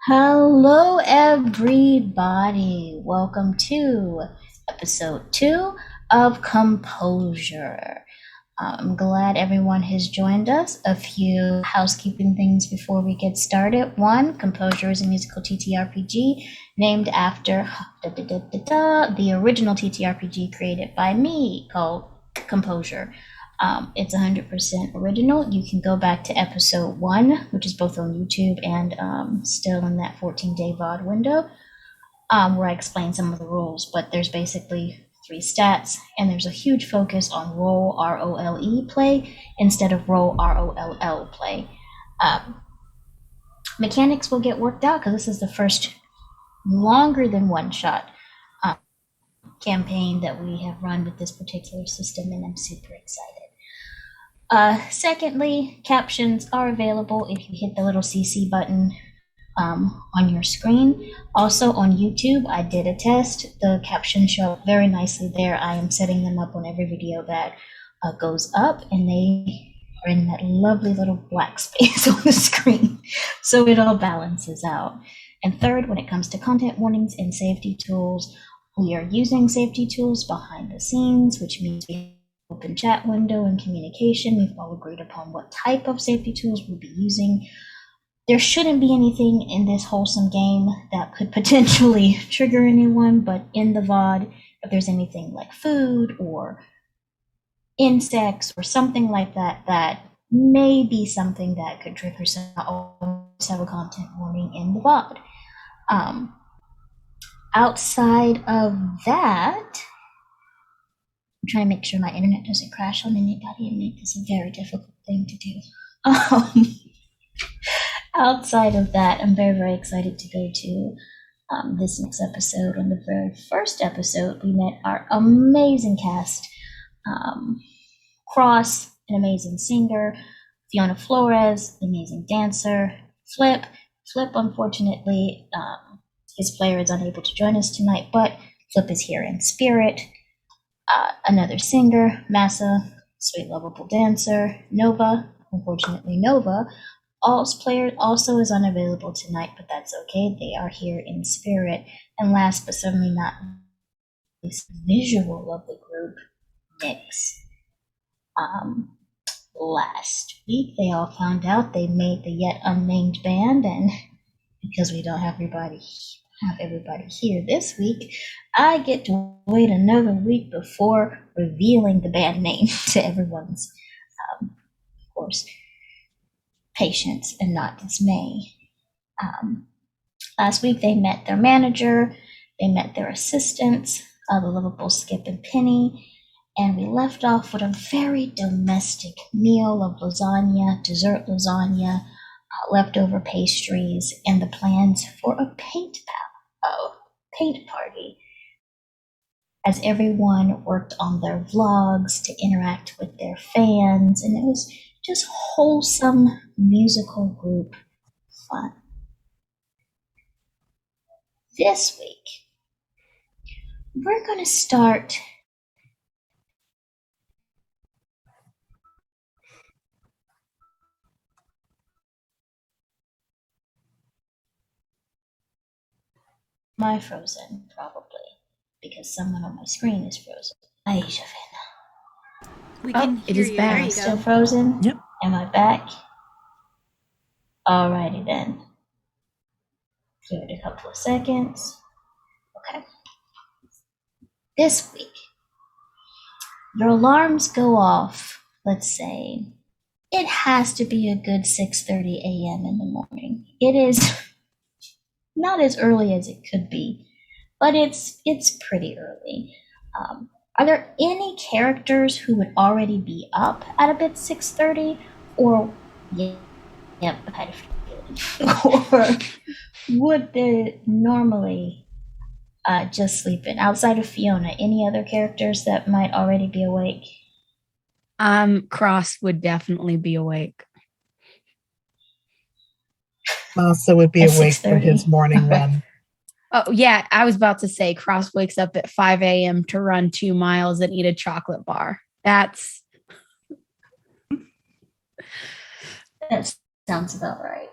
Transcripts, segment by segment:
Hello, everybody. Welcome to episode 2 of Composure. I'm glad everyone has joined us. A few housekeeping things before we get started. One, Composure is a musical TTRPG named after the original TTRPG created by me called Composure. It's 100% original. You can go back to episode 1, which is both on YouTube and still in that 14-day VOD window, where I explain some of the rules. But there's basically 3 stats, and there's a huge focus on role ROLE play instead of role ROLL play. Mechanics will get worked out because this is the first longer than one shot campaign that we have run with this particular system, and I'm super excited. Secondly, captions are available if you hit the little CC button on your screen. Also on YouTube, I did a test. The captions show up very nicely there. I am setting them up on every video that goes up, and they are in that lovely little black space on the screen. So it all balances out. And third, when it comes to content warnings and safety tools, we are using safety tools behind the scenes, which means we open chat window and communication. We've all agreed upon what type of safety tools we'll be using. There shouldn't be anything in this wholesome game that could potentially trigger anyone, but in the VOD, if there's anything like food or insects or something like that, that may be something that could trigger some. Always have a content warning in the VOD. Outside of that, I'm trying to make sure my internet doesn't crash on anybody and make this a very difficult thing to do. Outside of that, I'm very, very excited to go to this next episode. On the very first episode, we met our amazing cast. Cross, an amazing singer. Fiona Flores, an amazing dancer. Flip, unfortunately, his player is unable to join us tonight, but Flip is here in spirit. Another singer, Masa, sweet, lovable dancer. Nova, unfortunately, player also is unavailable tonight, but that's okay. They are here in spirit. And last but certainly not least, visual of the group, Nyx. Last week, they all found out they made the yet unnamed band, and because we don't have everybody here this week, I get to wait another week before revealing the band name to everyone's, of course, patience and not dismay. Last week, they met their manager, they met their assistants, the lovable Skip and Penny, and we left off with a very domestic meal of lasagna, dessert lasagna, leftover pastries, and the plans for a paint party, as everyone worked on their vlogs to interact with their fans, and it was just wholesome musical group fun. This week, we're going to start my frozen, probably, because someone on my screen is frozen. Aisha, We can it hear is you. back. There am I you still go. frozen? Yep. Am I back? Alrighty then. Give it a couple of seconds. Okay. This week, your alarms go off, let's say. It has to be a good 6:30 a.m. in the morning. It is not as early as it could be, but it's pretty early. Are there any characters who would already be up at about 6:30, or yep, I had a feeling, or would they normally just sleep in? Outside of Fiona, any other characters that might already be awake? Cross would definitely be awake. Masa would be At awake for 6:30. his morning run. Oh, yeah. I was about to say Cross wakes up at 5 a.m. to run 2 miles and eat a chocolate bar. That sounds about right.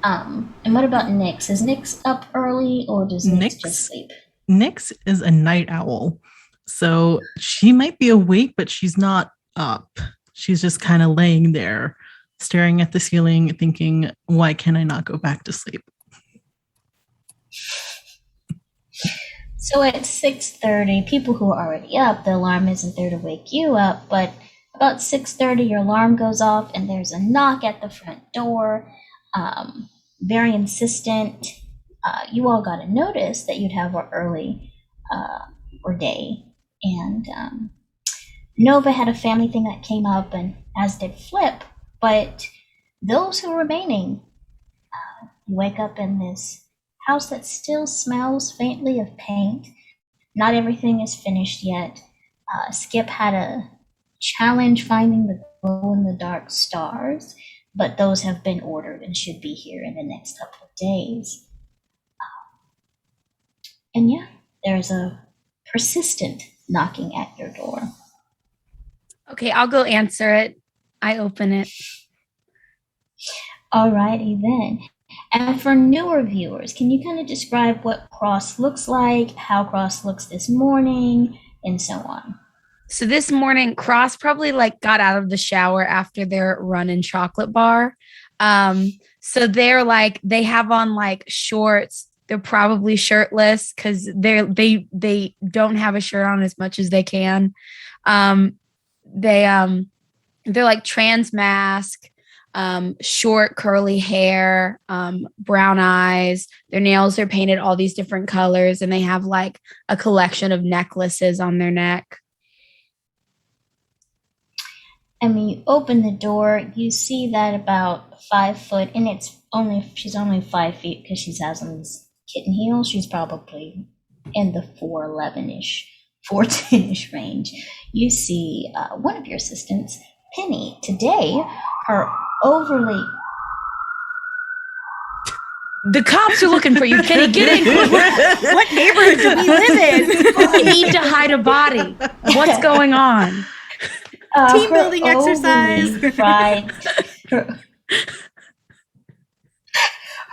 And what about Nyx? Is Nyx up early or does Nyx just Nyx sleep? Nyx is a night owl. So she might be awake, but she's not up. She's just kind of laying there, staring at the ceiling, thinking, why can I not go back to sleep? So at 6:30, people who are already up, the alarm isn't there to wake you up, but about 6:30, your alarm goes off and there's a knock at the front door. Very insistent. You all got a notice that you'd have an early or day, and Nova had a family thing that came up, and as did Flip. But those who are remaining, you wake up in this house that still smells faintly of paint. Not everything is finished yet. Skip had a challenge finding the glow in the dark stars, but those have been ordered and should be here in the next couple of days. And yeah, there's a persistent knocking at your door. Okay, I'll go answer it. I open it. Alrighty then. And for newer viewers, can you kind of describe what Cross looks like, how Cross looks this morning, and so on? So this morning, Cross probably like got out of the shower after their run in chocolate bar. So they're like, they have on like shorts. They're probably shirtless because they don't have a shirt on as much as they can. They're like trans mask, short curly hair, brown eyes. Their nails are painted all these different colors, and they have like a collection of necklaces on their neck. And when you open the door, you see that about 5 foot, and she's only 5 feet because she has on these kitten heels. She's probably in the 4'11-ish, 4'10-ish range. You see one of your assistants, Penny. Today, her overly... The cops are looking for you, Penny. Get in. What neighborhood do we live in? We need to hide a body. What's going on? Team building exercise.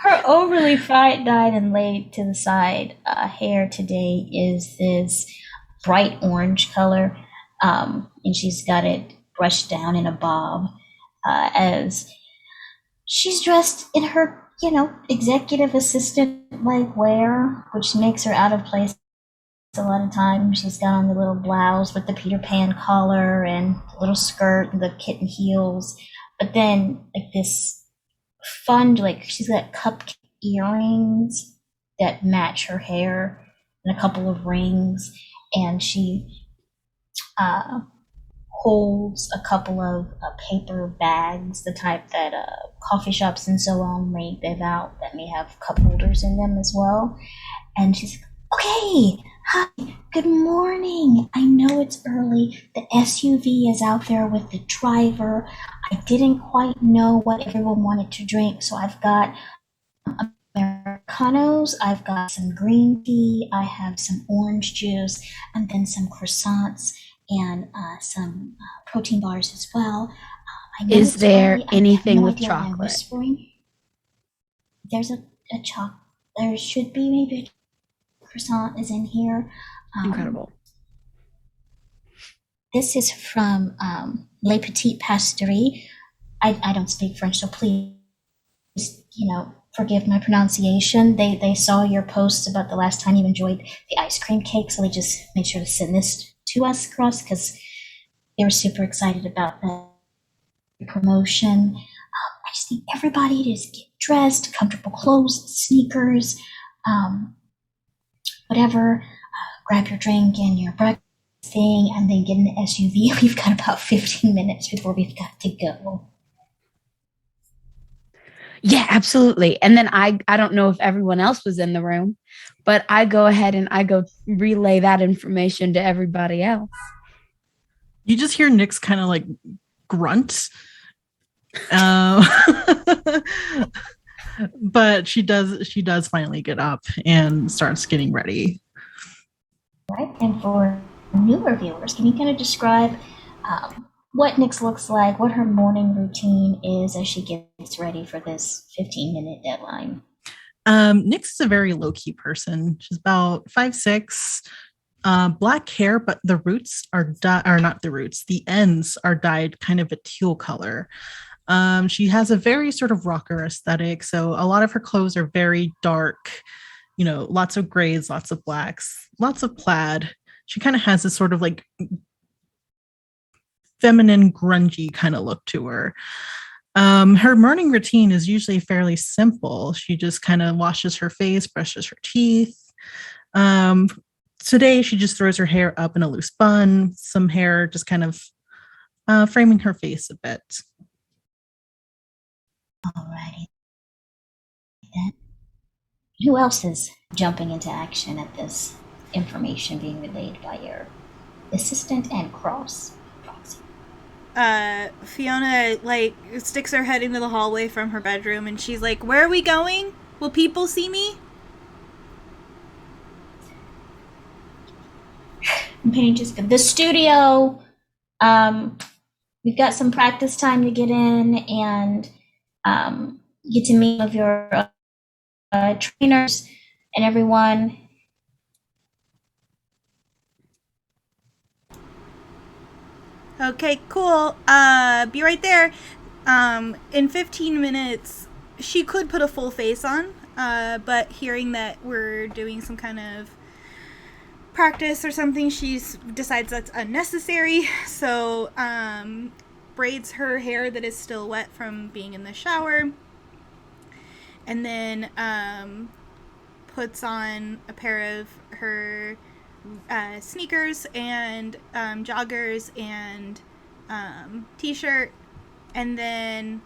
Her overly fried, dyed, and laid to the side hair today is this bright orange color, and she's got it brushed down in a bob, as she's dressed in her, executive assistant-like wear, which makes her out of place a lot of times. She's got on the little blouse with the Peter Pan collar and the little skirt and the kitten heels, but then like this fun, like she's got cupcake earrings that match her hair and a couple of rings, and she holds a couple of paper bags, the type that coffee shops and so on may give out, that may have cup holders in them as well. And she's like, okay, hi, good morning. I know it's early. The SUV is out there with the driver. I didn't quite know what everyone wanted to drink, so I've got Americanos, I've got some green tea, I have some orange juice, and then some croissants and some protein bars as well. Is there anything with chocolate? There's a chocolate. There should be maybe a croissant is in here. Incredible. This is from Les Petites Pasteries. I don't speak French, so please, forgive my pronunciation. They saw your posts about the last time you enjoyed the ice cream cake, so they just made sure to send this to us, Cross, because they were super excited about the promotion. I just need everybody to just get dressed, comfortable clothes, sneakers, whatever. Grab your drink and your breakfast thing, and then get in the SUV. We've got about 15 minutes before we've got to go. Yeah, absolutely. And then I don't know if everyone else was in the room, but I go ahead and I go relay that information to everybody else. You just hear Nyx kind of like grunt. But she does finally get up and starts getting ready. Right, and for newer viewers, can you kind of describe what Nyx looks like, what her morning routine is as she gets ready for this 15-minute deadline. Nyx is a very low-key person. She's about 5'6", black hair, but the roots are not the roots. The ends are dyed kind of a teal color. She has a very sort of rocker aesthetic, so a lot of her clothes are very dark. Lots of grays, lots of blacks, lots of plaid. She kind of has this sort of like feminine, grungy kind of look to her. Her morning routine is usually fairly simple. She just kind of washes her face, brushes her teeth. Today, she just throws her hair up in a loose bun, some hair just kind of framing her face a bit. Alrighty then. Who else is jumping into action at this information being relayed by your assistant and Proxy? Fiona, sticks her head into the hallway from her bedroom, and she's like, "Where are we going? Will people see me?" The studio. We've got some practice time to get in and get to meet with your trainers and everyone. Okay, cool. Be right there. In 15 minutes, she could put a full face on, but hearing that we're doing some kind of practice or something, she decides that's unnecessary, so braids her hair that is still wet from being in the shower, and then puts on a pair of her sneakers and joggers and t-shirt, and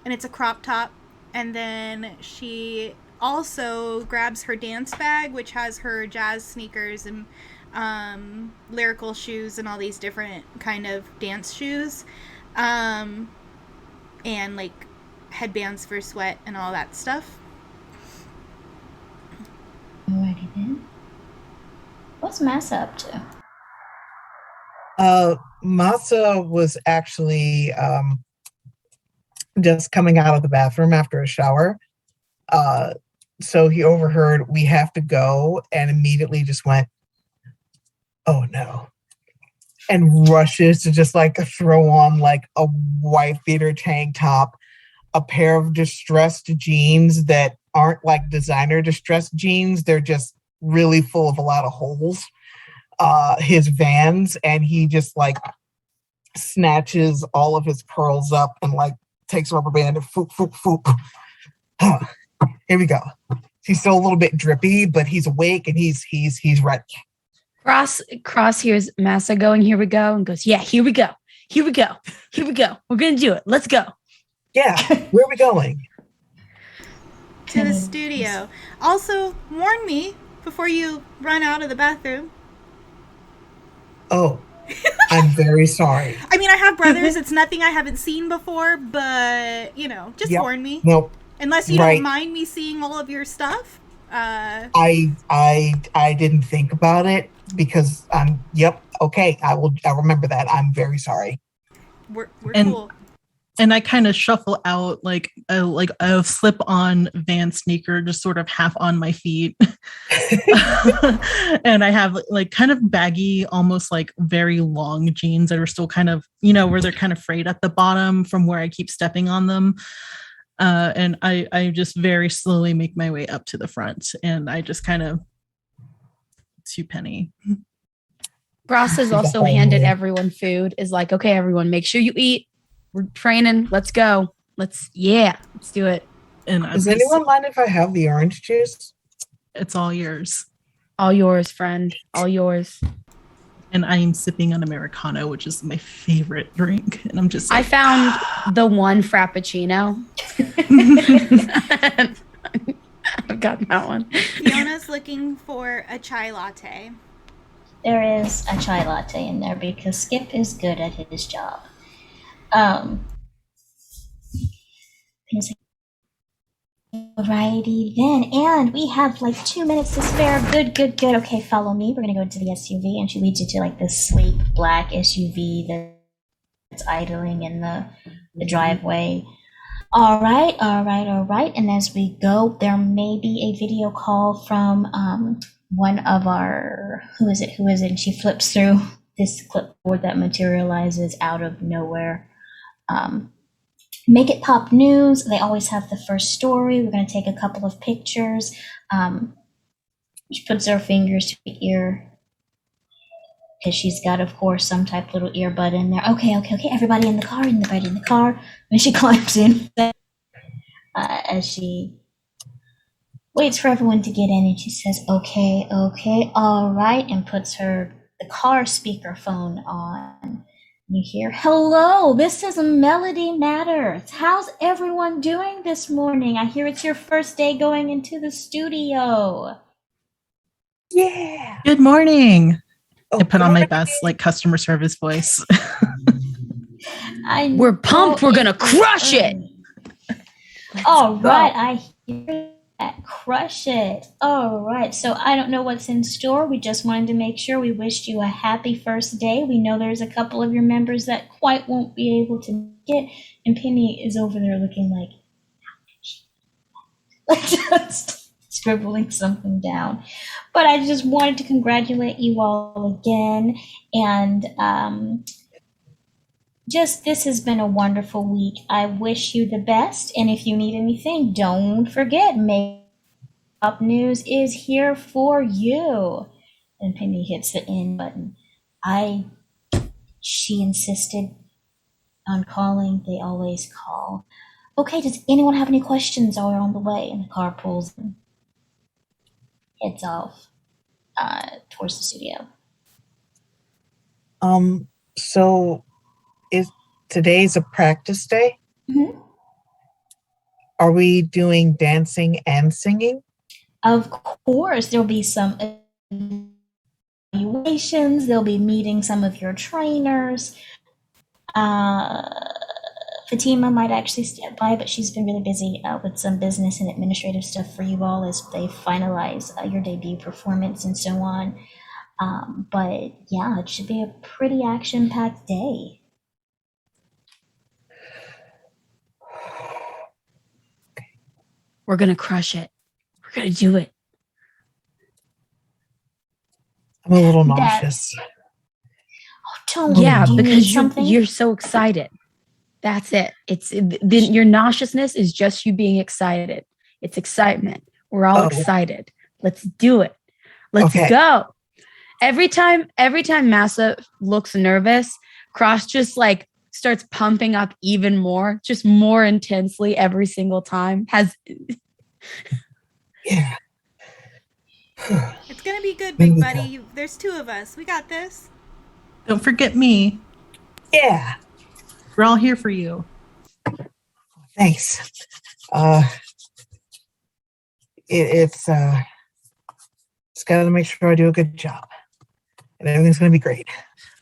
it's a crop top, and then she also grabs her dance bag, which has her jazz sneakers and lyrical shoes and all these different kind of dance shoes, and headbands for sweat and all that stuff. Alrighty then. What's Masa up to? Masa was actually just coming out of the bathroom after a shower. So he overheard, "We have to go," and immediately just went, "Oh no," and rushes to just throw on a white beater tank top, a pair of distressed jeans that aren't designer distressed jeans. They're just really full of a lot of holes. His Vans, and he just snatches all of his curls up and takes a rubber band and foop, foop, foop. Here we go. He's still a little bit drippy, but he's awake and he's ready. Cross hears Masa going, "Here we go," and goes, "Yeah, here we go. Here we go. Here we go. We're going to do it. Let's go." Yeah, where are we going? To the studio. Also, warn me before you run out of the bathroom. Oh, I'm very sorry. I mean, I have brothers. It's nothing I haven't seen before, but, just warn me. Nope. Unless you don't mind me seeing all of your stuff. I didn't think about it because okay. I'll remember that. I'm very sorry. We're cool. And I kind of shuffle out a slip-on Van sneaker, just sort of half on my feet. And I have kind of baggy, almost very long jeans that are still kind of, where they're kind of frayed at the bottom from where I keep stepping on them. And I just very slowly make my way up to the front, and I just kind of to Penny. Ross has also handed everyone food, is like, "Okay, everyone, make sure you eat. We're training. Let's go. Let's do it." And does anyone mind if I have the orange juice? It's all yours. All yours, friend. All yours. And I am sipping an Americano, which is my favorite drink. And I'm just I found the one Frappuccino. I've got that one. Fiona's looking for a chai latte. There is a chai latte in there because Skip is good at his job. Alrighty then, and we have 2 minutes to spare. Good. Okay, follow me. We're gonna go to the SUV, and she leads you to this sleek black SUV it's idling in the driveway. All right, all right, all right. And as we go, there may be a video call from one of our, who is it? And she flips through this clipboard that materializes out of nowhere. Make It Pop News. They always have the first story. We're going to take a couple of pictures. She puts her fingers to the ear because she's got, of course, some type of little earbud in there. Okay, everybody in the car, everybody in the car. And she climbs in as she waits for everyone to get in, and she says, okay, all right, and puts the car speakerphone on. You hear, hello, this is Melody Matters. How's everyone doing this morning? I hear it's your first day going into the studio. Yeah. Good morning. I put on my morning. best customer service voice. We're pumped. We're gonna crush it. All right, I hear that. Crush it. All right. So I don't know what's in store. We just wanted to make sure we wished you a happy first day. We know there's a couple of your members that quite won't be able to make it, and Penny is over there looking like just scribbling something down. But I just wanted to congratulate you all again, and just this has been a wonderful week. I wish you the best, and if you need anything, don't forget, Make Up News is here for you. And Penny hits the end button. She insisted on calling. They always call. Okay, does anyone have any questions while we're on the way? And the car pulls and heads off towards the studio. So today's a practice day? Mm-hmm. Are we doing dancing and singing? Of course, there'll be some evaluations. They'll be meeting some of your trainers. Fatima might actually step by, but she's been really busy with some business and administrative stuff for you all as they finalize your debut performance and so on. But yeah, it should be a pretty action-packed day. We're gonna crush it. We're gonna do it. I'm a little nauseous. Don't because you're so excited. That's it. Your nauseousness is just you being excited. It's excitement. We're all excited. Let's do it. Let's go. Every time Masa looks nervous, Cross just starts pumping up even more, just more intensely every single time. Yeah. It's gonna be good, big buddy. There's two of us. We got this. Don't forget me. Yeah. We're all here for you. Thanks. It's got to make sure I do a good job, and everything's gonna be great.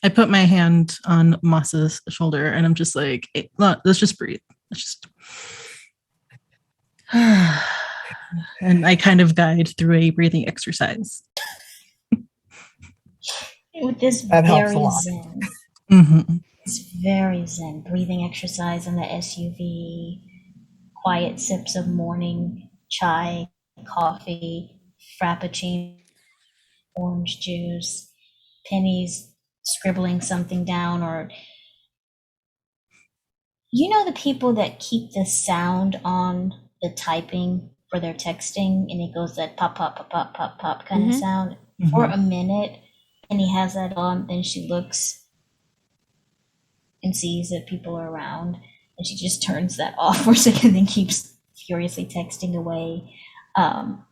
I put my hand on Masa's shoulder and I'm just like, hey, let's just breathe. Let's just. And I kind of guide through a breathing exercise. With this that helps a lot. Zen. Mm-hmm. It's very zen. Breathing exercise in the SUV, quiet sips of morning chai, coffee, frappuccino, orange juice, Penny's scribbling something down, or the people that keep the sound on the typing for their texting, and it goes that pop pop pop pop pop pop kind of sound for a minute, and he has that on. Then she looks and sees that people are around, and she just turns that off for a second and then keeps furiously texting away on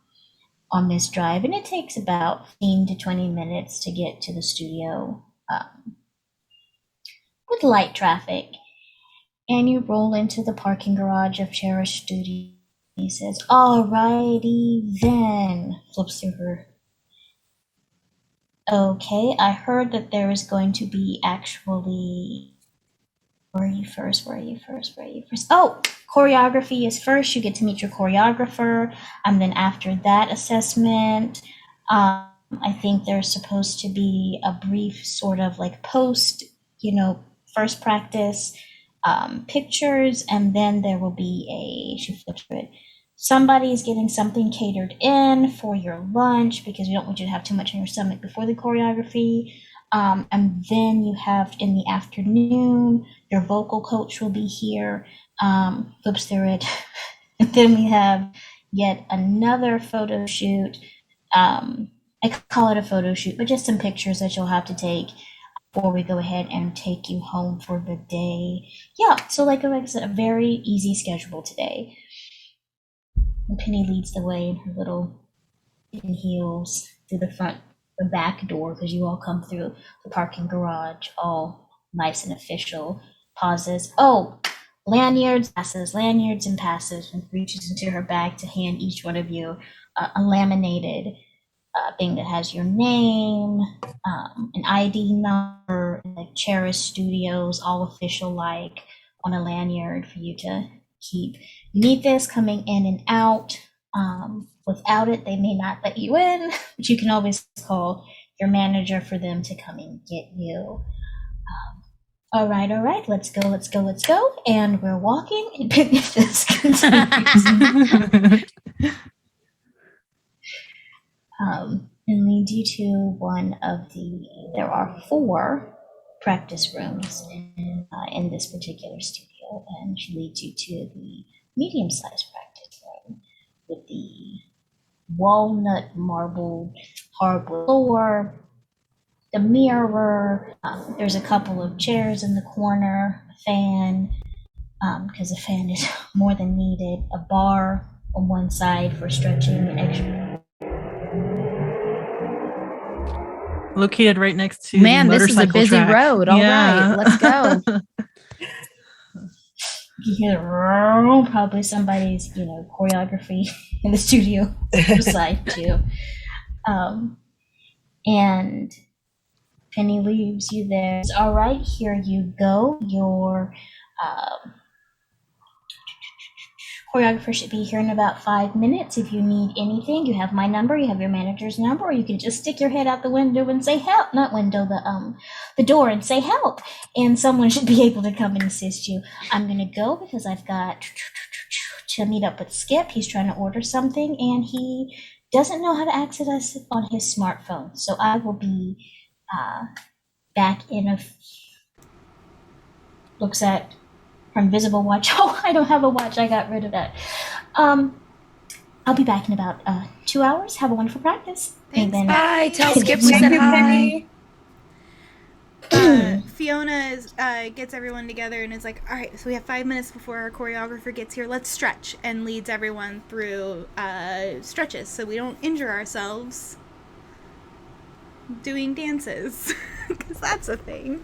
this drive. And it takes about 15 to 20 minutes to get to the studio with light traffic. And you roll into the parking garage of Cherish Studio. He says, alrighty then. Flips through her. Okay, I heard that there is going to be actually... Where are you first? Oh, choreography is first. You get to meet your choreographer. And then after that assessment, I think there's supposed to be a brief sort of post, first practice, pictures, and then there will be she flips through it. Somebody's getting something catered in for your lunch because we don't want you to have too much on your stomach before the choreography. And then you have in the afternoon, your vocal coach will be here, flips through it. And then we have yet another photo shoot. I call it a photo shoot, but just some pictures that you'll have to take before we go ahead and take you home for the day. Yeah, so like I said, a very easy schedule today. And Penny leads the way in her little heels through the back door, because you all come through the parking garage, all nice and official. Pauses. Oh, lanyards and passes, and reaches into her bag to hand each one of you a laminated thing that has your name, an ID number, like Cherish Studios, all official like on a lanyard for you to keep. You need this coming in and out. Without it, they may not let you in, but you can always call your manager for them to come and get you. All right, let's go. And we're walking, and this continues. And leads you to one of there are 4 practice rooms in this particular studio, and she leads you to the medium-sized practice room with the walnut marbled hardwood floor, the mirror. There's a couple of chairs in the corner, a fan, because a fan is more than needed, a bar on one side for stretching extra. Located right next to Man, the this is a motorcycle busy track. road. All right, let's go. You hear probably somebody's, choreography in the studio side too. And Penny leaves you there. All right, here you go. Your choreographer should be here in about 5 minutes. If you need anything, you have my number, you have your manager's number, or you can just stick your head out the window and say help. Not window, the door, and say help. And someone should be able to come and assist you. I'm gonna go because I've got to meet up with Skip. He's trying to order something and he doesn't know how to access us on his smartphone. So I will be back in looks at her invisible watch. Oh, I don't have a watch. I got rid of that. I'll be back in about 2 hours. Have a wonderful practice. Thanks. Bye. Tell Skip we said hi. Fiona gets everyone together and is like, all right, so we have 5 minutes before our choreographer gets here. Let's stretch, and leads everyone through stretches so we don't injure ourselves doing dances, because that's a thing.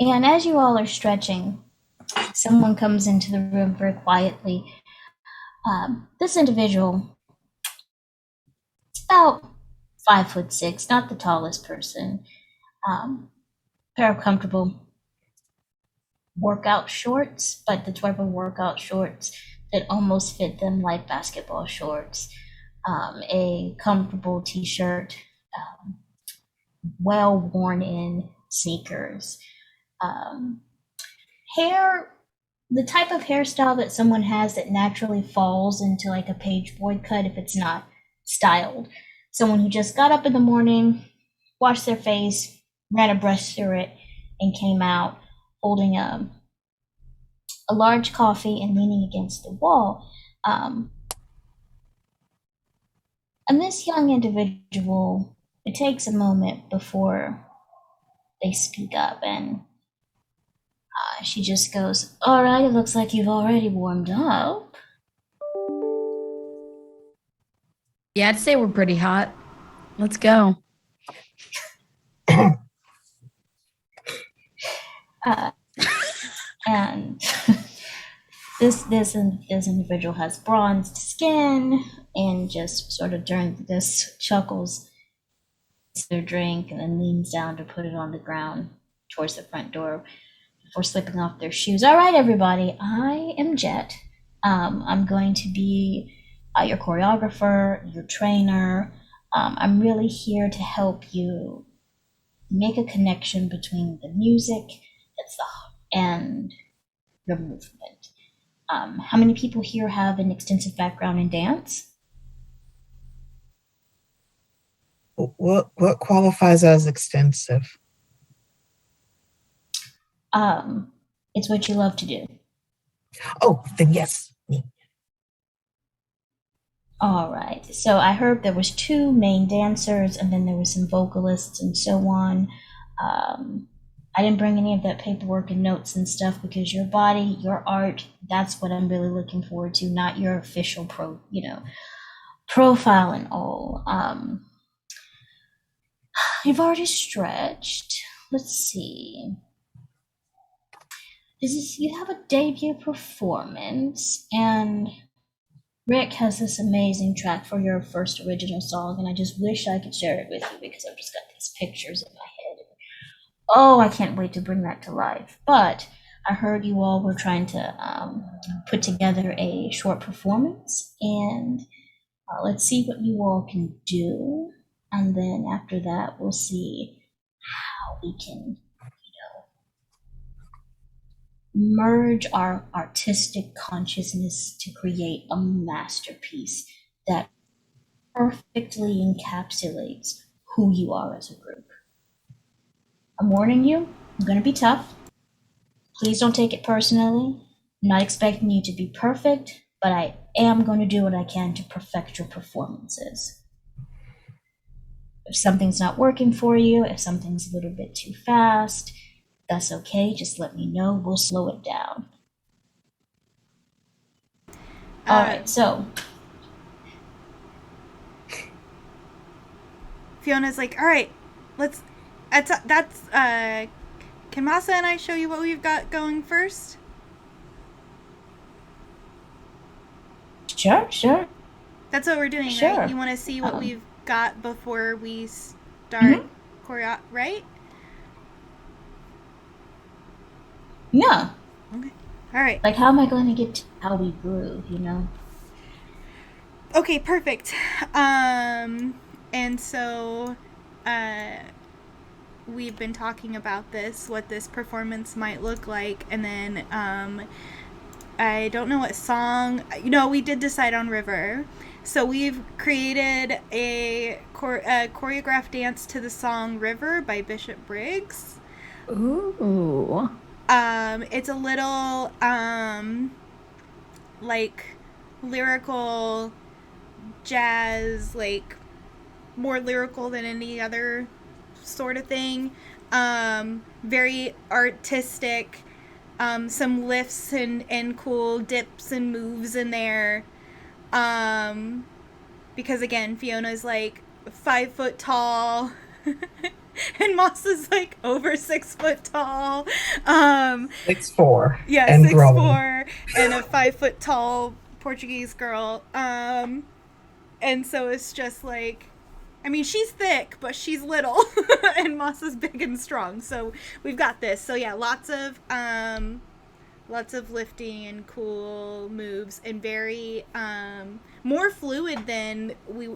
And as you all are stretching, someone comes into the room very quietly. This individual is about 5'6", not the tallest person. Pair of comfortable workout shorts, but the type of workout shorts that almost fit them like basketball shorts. A comfortable t-shirt, well worn in sneakers. Hair, the type of hairstyle that someone has that naturally falls into like a page boy cut if it's not styled. Someone who just got up in the morning, washed their face, ran a brush through it, and came out holding a large coffee and leaning against the wall. And this young individual, it takes a moment before they speak up, and she just goes, all right, it looks like you've already warmed up. Yeah, I'd say we're pretty hot. Let's go. And this individual has bronzed skin and just sort of during this chuckles their drink and then leans down to put it on the ground towards the front door before slipping off their shoes. All right, everybody, I am Jet. I'm going to be your choreographer, your trainer. I'm really here to help you make a connection between the music and your movement. How many people here have an extensive background in dance? What qualifies as extensive? It's what you love to do. Oh, then yes, me. All right. So I heard there was two main dancers, and then there was some vocalists and so on. I didn't bring any of that paperwork and notes and stuff because your body, your art, that's what I'm really looking forward to, not your official profile and all. You've already stretched. Let's see. You have a debut performance, and Rick has this amazing track for your first original song, and I just wish I could share it with you because I've just got these pictures in my head. Oh, I can't wait to bring that to life. But I heard you all were trying to put together a short performance, and let's see what you all can do. And then after that, we'll see how we can merge our artistic consciousness to create a masterpiece that perfectly encapsulates who you are as a group. I'm warning you, I'm going to be tough. Please don't take it personally. I'm not expecting you to be perfect, but I am going to do what I can to perfect your performances. If something's not working for you, if something's a little bit too fast, that's okay. Just let me know. We'll slow it down. All right, so Fiona's like, all right, let's. Can Masa and I show you what we've got going first? Sure. That's what we're doing, Sure. right? You want to see what we've got before we start choreo, right? Yeah. Okay. All right. Like, how am I going to get to how we groove, Okay, perfect. And so we've been talking about this, what this performance might look like, and then I don't know what song. We did decide on River. So we've created a choreographed dance to the song River by Bishop Briggs. Ooh. It's a little like lyrical jazz, like more lyrical than any other sort of thing. Very artistic. Some lifts and cool dips and moves in there. Because again, Fiona's like 5 foot tall. And Masa's like over 6 foot tall. 6'4". Yeah, and 6'4", and a 5 foot tall Portuguese girl. And so it's just like, I mean, she's thick, but she's little, and Masa's big and strong. So we've got this. So yeah, lots of lifting and cool moves, and very more fluid than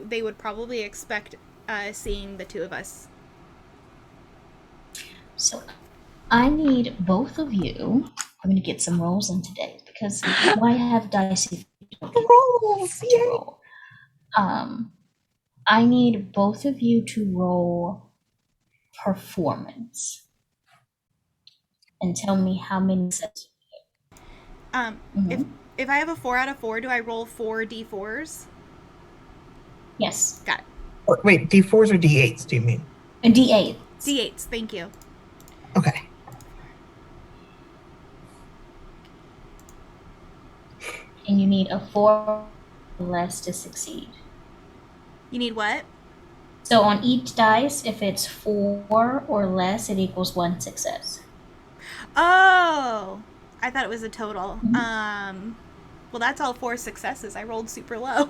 they would probably expect seeing the two of us. So I need both of you. I'm going to get some rolls in today because why have dice if you don't get rolls? to roll? I need both of you to roll performance and tell me how many sets. If I have a 4 out of 4, do I roll 4 d4s? Yes. Got it. Wait, D4s or D8s, do you mean? A D8. D8s, thank you. Okay. And you need a 4 or less to succeed. You need what? So on each dice, if it's 4 or less, it equals 1 success. Oh, I thought it was a total. Well, that's all 4 successes. I rolled super low.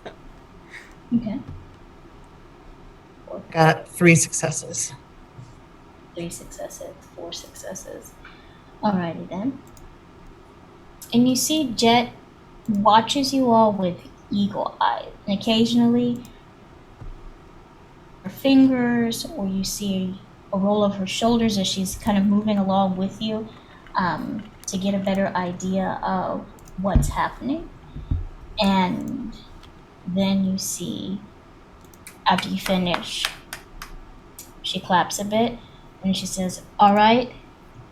So. Okay. Got 3 successes. 3 successes, 4 successes. Alrighty then. And you see Jet watches you all with eagle eyes, and occasionally fingers, or you see a roll of her shoulders as she's kind of moving along with you, to get a better idea of what's happening. And then you see, after you finish, she claps a bit and she says, "All right,"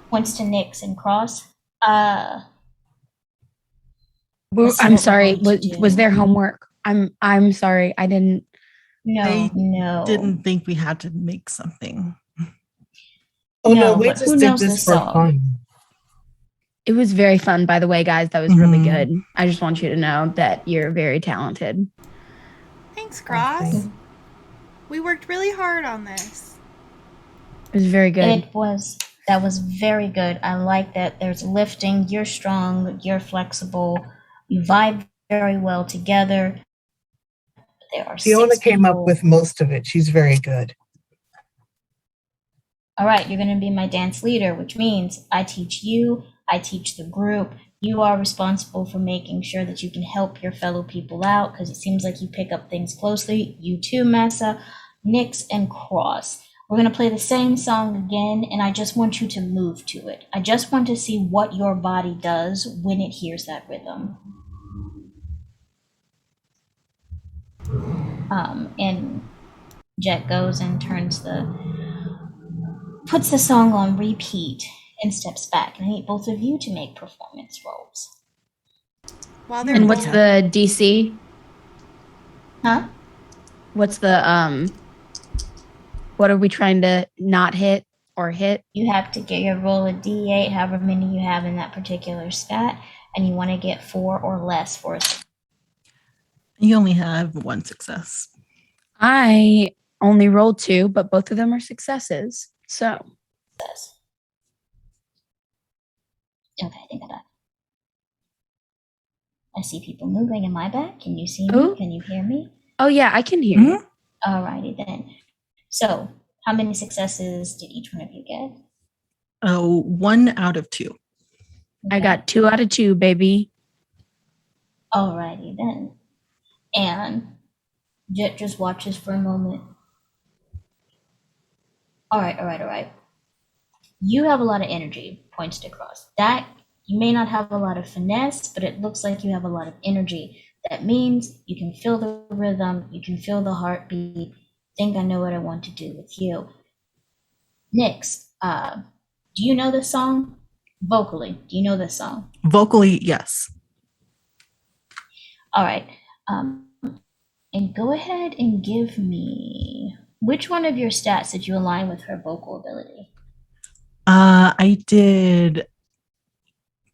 points to Nyx and Cross. Let's see I'm what we're sorry. going to Was do. there homework? I'm sorry. I didn't. No, no. Didn't think we had to make something. Oh no, No, we but who just did knows this this for song? fun. It was very fun, by the way, guys. That was really Mhm. good. I just want you to know that you're very talented. Thanks, Oh, Cross. thanks. We worked really hard on this. It was very good. That was very good. I like that there's lifting, you're strong, you're flexible, you vibe very well together. There are Fiona 6 came up people. with most of it. She's very good. All right, you're going to be my dance leader, which means I teach you, I teach the group. You are responsible for making sure that you can help your fellow people out, because it seems like you pick up things closely. You too, Masa, Nyx, and Cross. We're going to play the same song again, and I just want you to move to it. I just want to see what your body does when it hears that rhythm. And Jet goes and puts the song on repeat and steps back. And I need both of you to make performance rolls. While they're And what's both- the DC? Huh? What's the what are we trying to not hit or hit? You have to get your roll a d8, however many you have in that particular stat, and you want to get 4 or less for a You only have one success. I only rolled 2, but both of them are successes. So success. Okay, I think I got it. I see people moving in my back. Can you see me? Ooh. Can you hear me? oh yeah, I can hear you. Alrighty then. So, how many successes did each one of you get? Oh, 1 out of 2. I got 2 out of 2, baby. Alrighty then. And Jet just watches for a moment. All right. You have a lot of energy, points to Cross. That, you may not have a lot of finesse, but it looks like you have a lot of energy. That means you can feel the rhythm, you can feel the heartbeat. Think I know what I want to do with you. Nyx, do you know this song? Vocally, do you know this song? Vocally, yes. All right. And go ahead and give me, which one of your stats did you align with her vocal ability? I did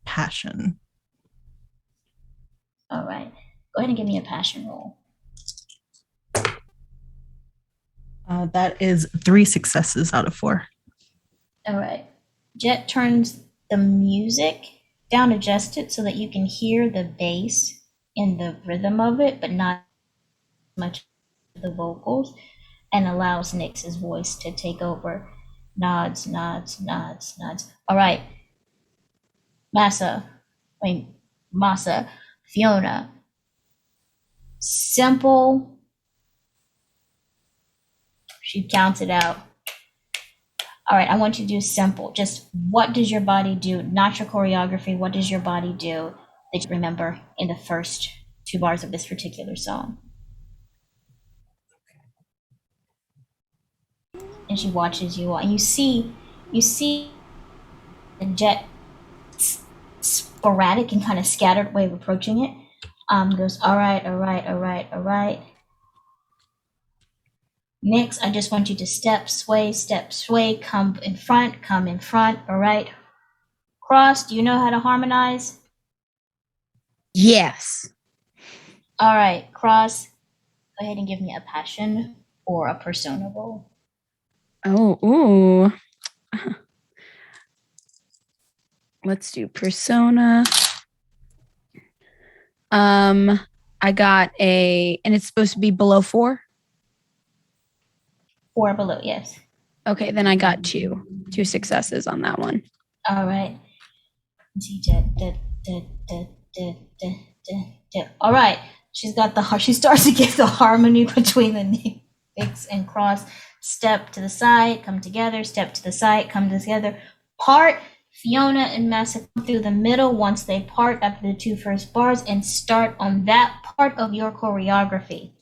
passion. All right. Go ahead and give me a passion roll. That is 3 successes out of 4. All right. Jet turns the music down, adjust it so that you can hear the bass in the rhythm of it, but not much of the vocals, and allows Nyx's voice to take over. Nods. All right. Masa, Fiona. Simple. She counts it out. All right, I want you to do simple. Just what does your body do? Not your choreography. What does your body do that you remember in the first 2 bars of this particular song? And she watches you all, and you see the Jet sporadic and kind of scattered way of approaching it. Goes, all right. Nyx, I just want you to step, sway, come in front, all right? Cross, do you know how to harmonize? Yes. All right, Cross, go ahead and give me a passion or a persona roll. Oh, ooh. Let's do persona. I got and it's supposed to be below 4. 4 below, yes. Okay, then I got 2 successes on that one. All right. See, all right. She starts to get the harmony between the names. fix and cross, step to the side, come together, step to the side, come together, part. Fiona and Masa come through the middle once they part after the 2 first bars and start on that part of your choreography.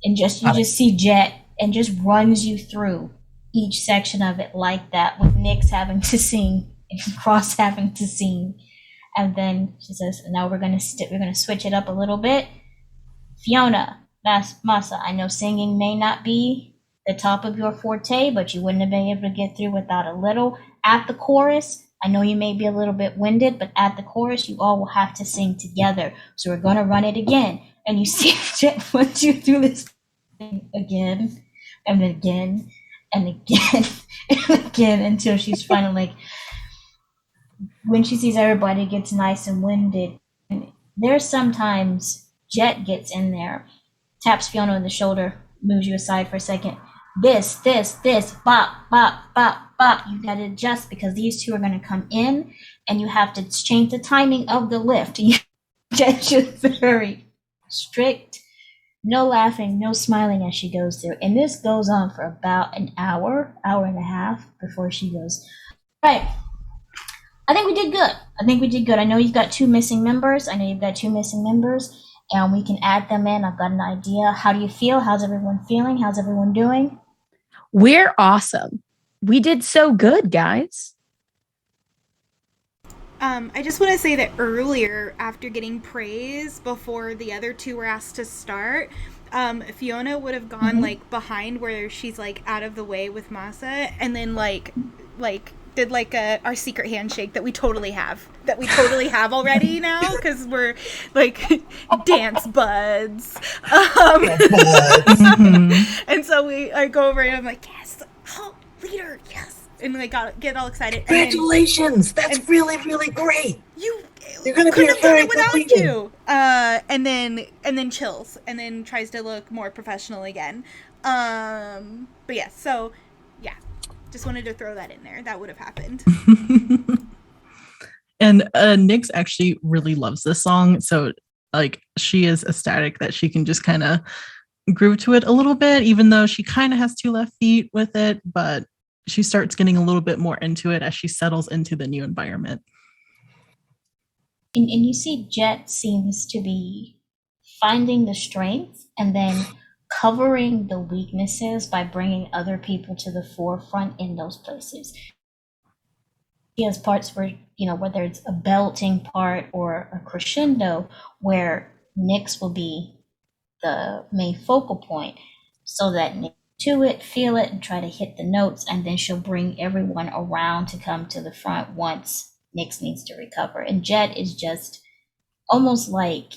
And you just see Jet and just runs you through each section of it like that, with Nyx having to sing and Cross having to sing. And then she says, now we're gonna switch it up a little bit. Fiona, Masa, I know singing may not be the top of your forte, but you wouldn't have been able to get through without a little. At the chorus, I know you may be a little bit winded, but at the chorus, you all will have to sing together. So we're going to run it again. And you see Jet puts you through this thing again, and again, and again, and again, until she's finally like, when she sees everybody gets nice and winded. And there's sometimes Jet gets in there, taps Fiona on the shoulder, moves you aside for a second. This, bop, bop, bop, bop. You gotta adjust because these two are gonna come in, and you have to change the timing of the lift. Jet's just very strict. No laughing, no smiling as she goes through. And this goes on for about an hour and a half before she goes, all right, I think we did good. I know you've got 2 missing members. And we can add them in. I've got an idea. How do you feel? How's everyone feeling? How's everyone doing? We're awesome. We did so good, guys. I just want to say that earlier, after getting praise before the other 2 were asked to start, Fiona would have gone like behind where she's like out of the way with Masa, and then like did like our secret handshake that we totally have already now, because we're like dance buds. And so I go over and I'm like, yes, oh, leader, yes. And like get all excited. Congratulations! That's really, really great. You're gonna couldn't be have done very it without leader. you. And then chills, and then tries to look more professional again. But yeah, so yeah, just wanted to throw that in there. That would have happened. And Nyx actually really loves this song, so like she is ecstatic that she can just kind of groove to it a little bit, even though she kind of has 2 left feet with it, but she starts getting a little bit more into it as she settles into the new environment. And you see Jet seems to be finding the strength and then covering the weaknesses by bringing other people to the forefront in those places. He has parts where, whether it's a belting part or a crescendo, where Nyx will be the main focal point, so that Nyx to it, feel it, and try to hit the notes, and then she'll bring everyone around to come to the front once Nyx needs to recover. And Jet is just almost like,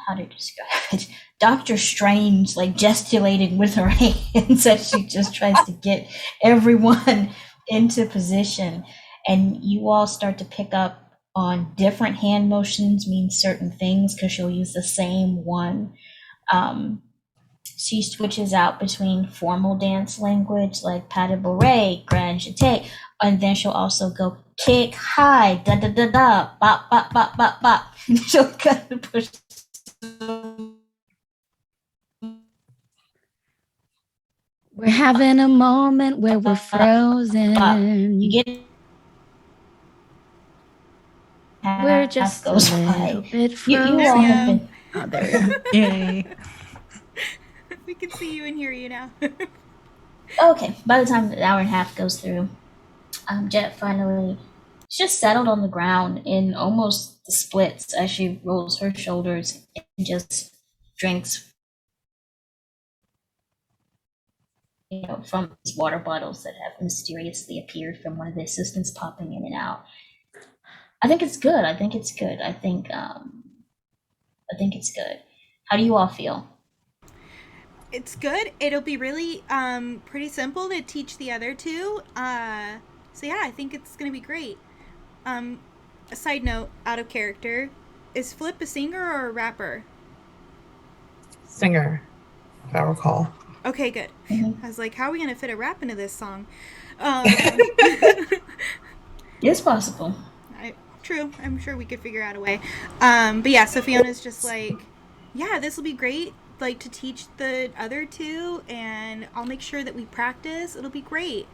how to describe it? Doctor Strange, like gesticulating with her hands as she just tries to get everyone into position. And you all start to pick up on different hand motions mean certain things, because she'll use the same one. She switches out between formal dance language like pas de bourrée, grand jeté, and then she'll also go kick high, da da da da, bop bop bop bop bop. She'll kind of push. We're having a moment where we're frozen. You get. We're just a little bit frozen. You all have been. Oh, there. Yay. We can see you and hear you now. Okay, by the time the hour and a half goes through, Jet finally just settled on the ground in almost the splits as she rolls her shoulders and just drinks, from these water bottles that have mysteriously appeared from one of the assistants popping in and out. I think it's good. I think it's good. How do you all feel? It's good. It'll be really pretty simple to teach the other 2. So yeah, I think it's gonna be great. A side note, out of character, is Flip a singer or a rapper? Singer, if I recall. Okay, good. I was like, how are we gonna fit a rap into this song? It's possible. True. I'm sure we could figure out a way. But yeah, so Fiona's just like, yeah, this will be great. like to teach the other two, and I'll make sure that we practice. It'll be great.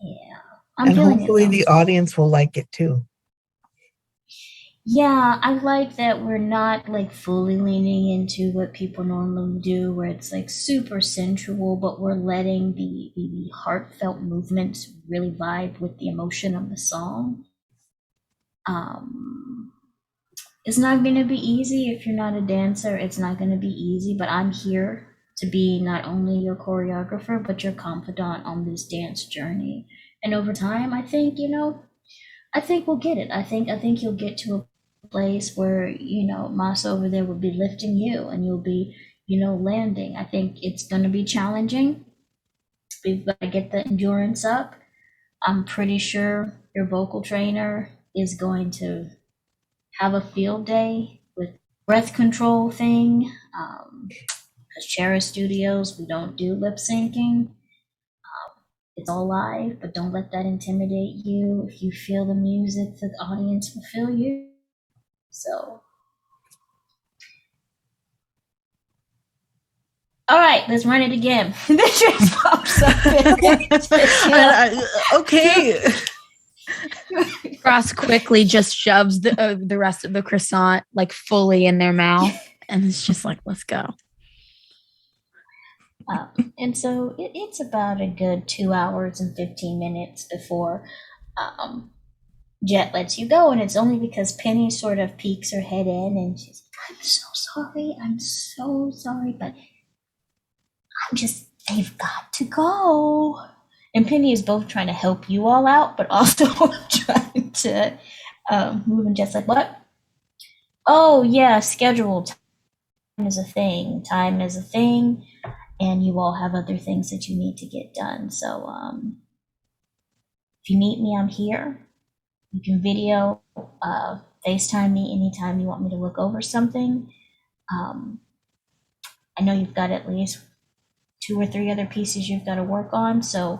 Yeah, I'm And feeling it hopefully though. the audience will like it too. Yeah, I like that we're not like fully leaning into what people normally do, where it's like super sensual, but we're letting the heartfelt movements really vibe with the emotion of the song. Um, it's not going to be easy if you're not a dancer. It's not going to be easy, but I'm here to be not only your choreographer, but your confidant on this dance journey. And over time, I think, I think we'll get it. I think you'll get to a place where, Masa over there will be lifting you and you'll be, landing. I think it's going to be challenging. We've got to get the endurance up. I'm pretty sure your vocal trainer is going to have a field day with breath control thing. Because Chera Studios, we don't do lip syncing. It's all live, but don't let that intimidate you. If you feel the music, the audience will feel you. So, all right, let's run it again. The dress pops up. Okay. Cross quickly just shoves the rest of the croissant like fully in their mouth, and it's just like, let's go. And so it's about a good 2 hours and 15 minutes before Jet lets you go. And it's only because Penny sort of peeks her head in and she's like, I'm so sorry, but they've got to go. And Penny is both trying to help you all out, but also trying to move. And Jet's like, what? Oh, yeah, schedule. Time is a thing. Time is a thing. And you all have other things that you need to get done. So if you need me, I'm here. You can video, FaceTime me anytime you want me to look over something. I know you've got at least 2 or 3 other pieces you've got to work on. So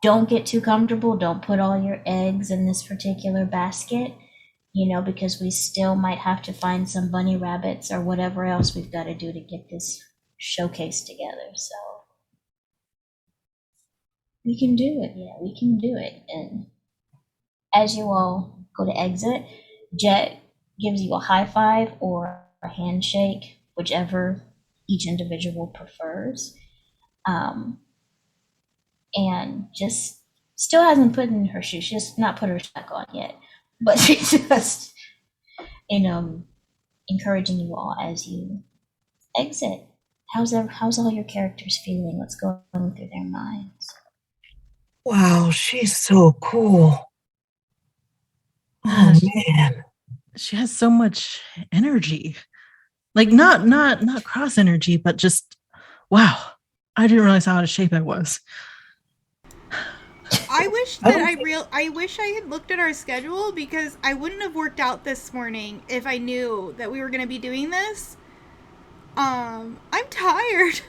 don't get too comfortable. Don't put all your eggs in this particular basket, because we still might have to find some bunny rabbits or whatever else we've got to do to get this showcase together. So we can do it. Yeah, we can do it. And as you all go to exit, Jet gives you a high five or a handshake, whichever each individual prefers. And just still hasn't put in her shoes. She's not put her back on yet, but she's just, encouraging you all as you exit. How's all your characters feeling? What's going through their minds? Wow, she's so cool. Oh man. She has so much energy. Like not cross energy, but just wow. I didn't realize how out of shape I was. I wish that I wish I had looked at our schedule, because I wouldn't have worked out this morning if I knew that we were going to be doing this. I'm tired.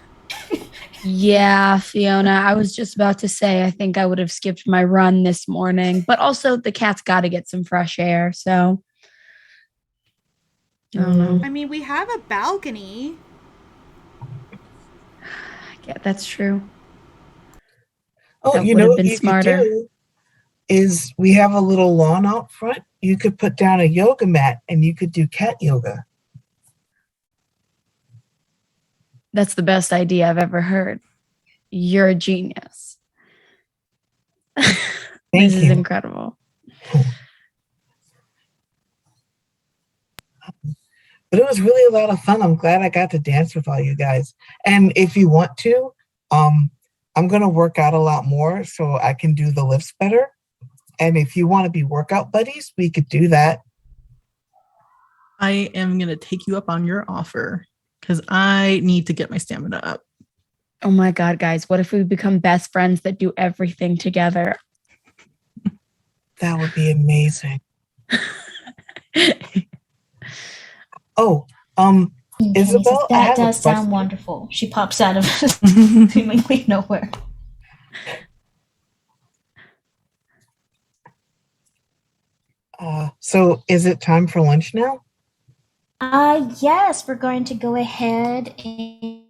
Yeah, Fiona, I was just about to say I think I would have skipped my run this morning, but also the cat's got to get some fresh air, so I don't know. I mean, we have a balcony. Yeah, that's true. Oh, That you would know have what been you smarter. could do is we have a little lawn out front. You could put down a yoga mat and you could do cat yoga. That's the best idea I've ever heard. You're a genius. This is incredible. But it was really a lot of fun. I'm glad I got to dance with all you guys. And if you want to, I'm going to work out a lot more so I can do the lifts better. And if you want to be workout buddies, we could do that. I am going to take you up on your offer because I need to get my stamina up. Oh my God, guys, what if we become best friends that do everything together? That would be amazing. Oh, Isabel, that does sound wonderful. She pops out of seemingly nowhere. So is it time for lunch now? Yes, we're going to go ahead and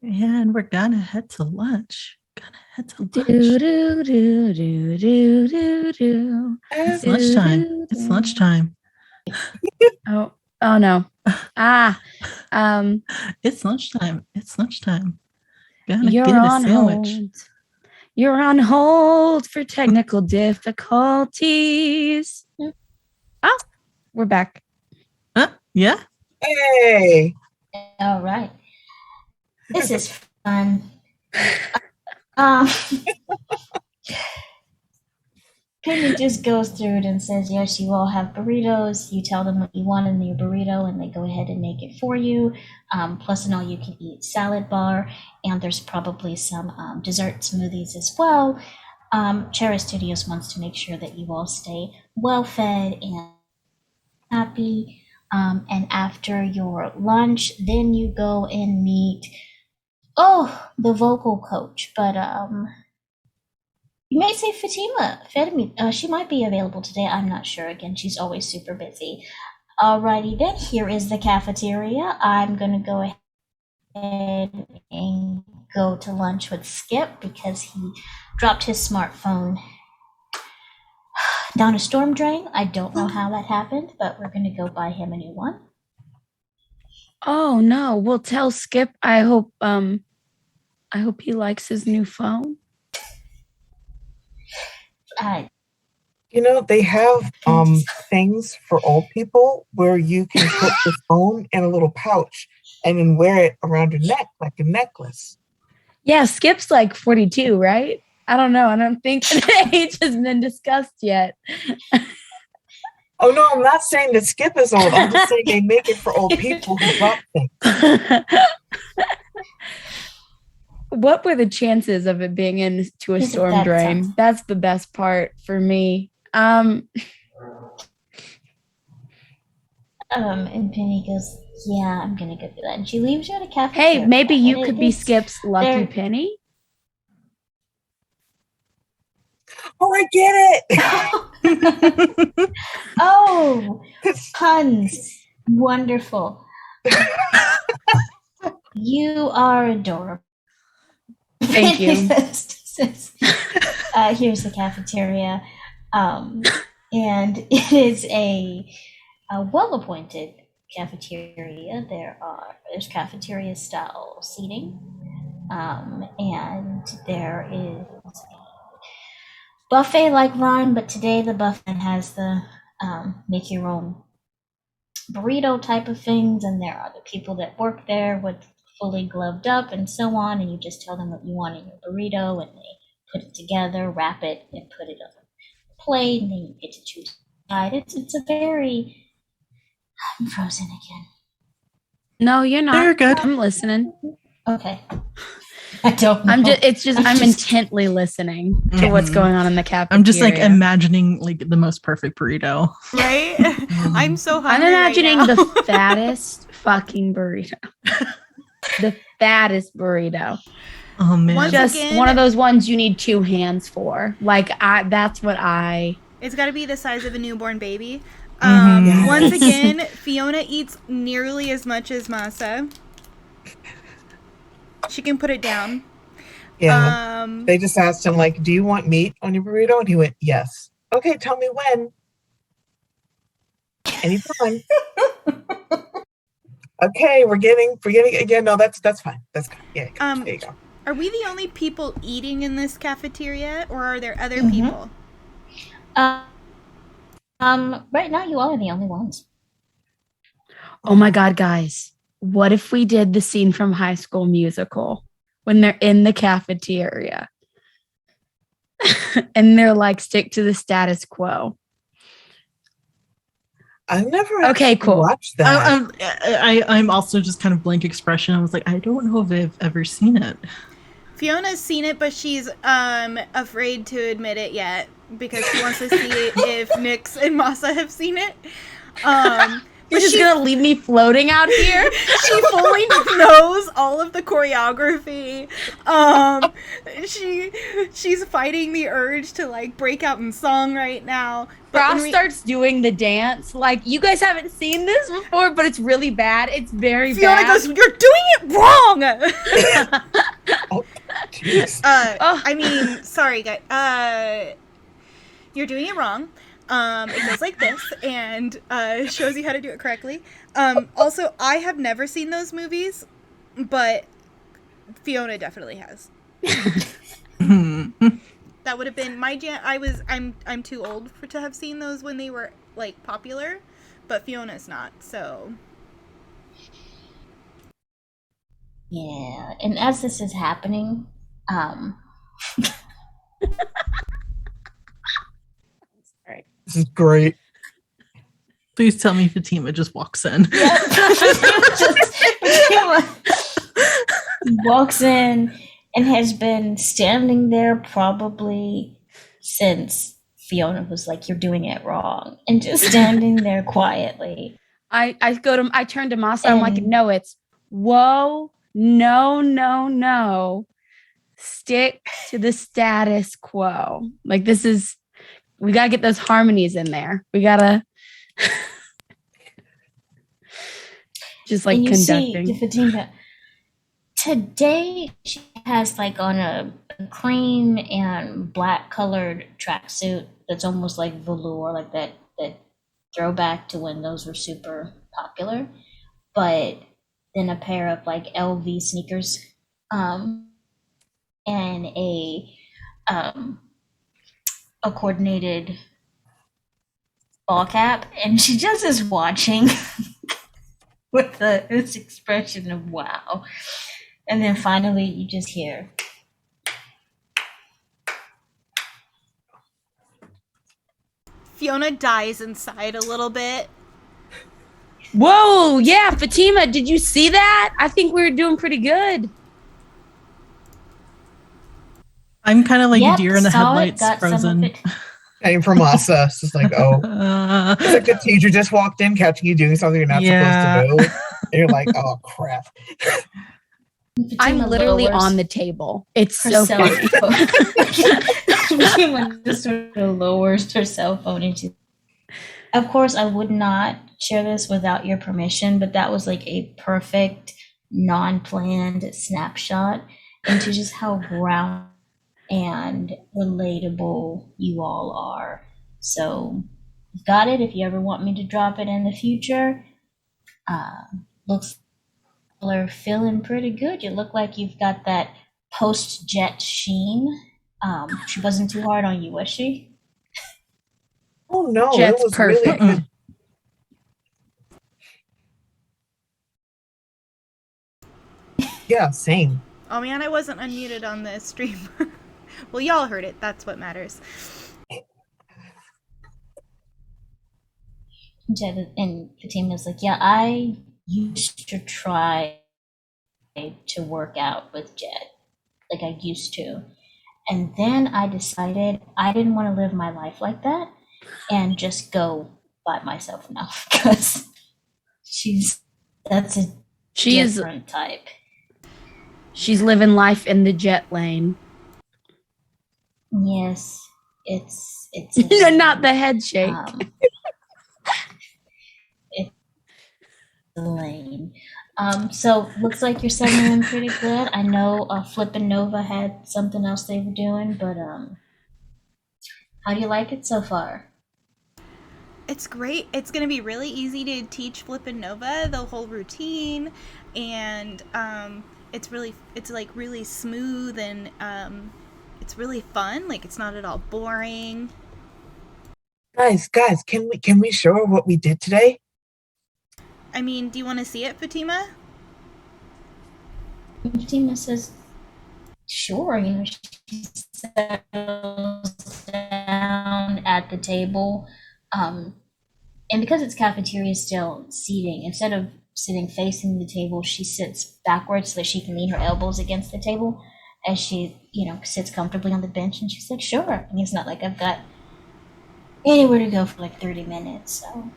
And we're gonna head to lunch. Gonna head to Do lunch. do do do do do do. It's Do, lunchtime. do, It's do. lunchtime. Oh no. It's lunchtime. It's lunchtime. Gonna You're get a on sandwich. hold. You're on hold for technical difficulties. Oh, we're back. Yeah. Hey, all right. This is fun. Um, Penny just goes through it and says, yes, you all have burritos. You tell them what you want in your burrito, and they go ahead and make it for you. Plus an all-you-can-eat salad bar, and there's probably some dessert smoothies as well. Cherry Studios wants to make sure that you all stay well-fed and happy. And after your lunch, then you go and meet, the vocal coach. But you may say Fatima. She might be available today. I'm not sure. Again, she's always super busy. Alrighty then, here is the cafeteria. I'm gonna go ahead and go to lunch with Skip because he dropped his smartphone down a storm drain. I don't know how that happened, but we're gonna go buy him a new one. Oh no. Well, tell Skip I hope he likes his new phone. they have things for old people where you can put the phone in a little pouch and then wear it around your neck like a necklace. Yeah, Skip's like 42, right? I don't know. I don't think the age has been discussed yet. Oh no, I'm not saying that Skip is old. I'm just saying they make it for old people who drop things. What were the chances of it being into a Isn't storm that drain? something? That's the best part for me. And Penny goes, yeah, I'm gonna go do that. And she leaves you at a cafeteria. Hey, maybe you And could be it's- Skip's lucky there- penny. Oh, I get it. Oh, puns. Wonderful. You are adorable. Thank you. Here's the cafeteria. And it is a well-appointed cafeteria. There's cafeteria style seating. And there is a buffet-like line, but today the buffet has the make your own burrito type of things, and there are the people that work there with fully gloved up and so on, and you just tell them what you want in your burrito, and they put it together, wrap it, and put it on a plate, and then you get to choose side. It's a very... I'm frozen again. No, you're not. You're good. I'm listening. Okay. I don't know. I'm intently listening to what's going on in the cafeteria. I'm just like imagining like the most perfect burrito. Right? I'm so I'm hungry. imagining right now. the fattest fucking burrito. The fattest burrito. Oh man. Once Just again- one of those ones you need 2 hands for. That's what I... It's got to be the size of a newborn baby. Mhm. Once again, Fiona eats nearly as much as Masa. She can put it down. Yeah. They just asked him, like, do you want meat on your burrito? And he went, yes. Okay, tell me when. Anytime. Okay, we're getting again. No, that's fine. That's fine. Yeah, there you go. Are we the only people eating in this cafeteria, or are there other Mhm. people? Right now you all are the only ones. Oh my God, guys. What if we did the scene from High School Musical when they're in the cafeteria and they're like, stick to the status quo? I've never Okay, cool. watched that. I'm also just kind of blank expression. I was like, I don't know if I've ever seen it. Fiona's seen it, but she's afraid to admit it yet because she wants to see if Nix and Masa have seen it. You're just gonna leave me floating out here? She fully knows all of the choreography. She's fighting the urge to like break out in song right now. Cross starts doing the dance. Like, you guys haven't seen this before, but it's really bad. It's very Fiona bad. goes, "You're doing it wrong." Oh, jeez. I mean, sorry, guys. You're doing it wrong. It goes like this, and shows you how to do it correctly. Also, I have never seen those movies, but Fiona definitely has. That would have been my jam. I'm too old to have seen those when they were like popular, but Fiona's not. So Yeah, and as this is happening, This is great. Please tell me Fatima just walks in. Fatima walks in and has been standing there probably since Fiona was like, "You're doing it wrong," and just standing there quietly. I turn to Masa. I'm like, And- no, it's whoa, no. Stick to the status quo. Like, we gotta get those harmonies in there. We gotta just like and you conducting. see Fatima today, she has like on a cream and black colored tracksuit that's almost like velour, like that throwback to when those were super popular. But then a pair of like LV sneakers, and a coordinated ball cap, and she just is watching with this expression of wow. And then finally you just hear, Fiona dies inside a little bit. Whoa, yeah, Fatima, did you see that? I think we were doing pretty good. I'm kind of like yep, a deer in the saw it, headlights, got some of frozen. it. Same for Masa. It's just like, oh, it's like the teacher just walked in, catching you doing something you're not supposed to do. And you're like, oh, crap. I'm Fatima literally lowers on the table. It's so her cell funny. phone. Fatima just sort of lowers her cell phone into. Of course, I would not share this without your permission, but that was like a perfect, non-planned snapshot into just how ground and relatable you all are. So, you've got it. If you ever want me to drop it in the future, looks like you're feeling pretty good. You look like you've got that post-jet sheen. She wasn't too hard on you, was she? Oh, no. Jet's it was perfect. really good. Yeah, same. Oh man, I wasn't unmuted on the stream. Well, y'all heard it. That's what matters. Jet and Fatima's like, yeah, I used to try to work out with Jet. Like, I used to. And then I decided I didn't want to live my life like that and just go by myself now because that's a different type. She's living life in the jet lane. Yes, it's Not the head shake. It's a lane. So looks like you're settling in pretty good. I know Flippin' Nova had something else they were doing, but how do you like it so far? It's great. It's going to be really easy to teach Flippin' Nova the whole routine, and it's like really smooth, and it's really fun. Like, it's not at all boring. Guys, can we show her what we did today? I mean, do you want to see it, Fatima? Fatima says, sure. You know, she settles down at the table, and because it's cafeteria still seating, instead of sitting facing the table, she sits backwards so that she can lean her elbows against the table as she, sits comfortably on the bench. And she's like, sure. And it's not like I've got anywhere to go for like 30 minutes. So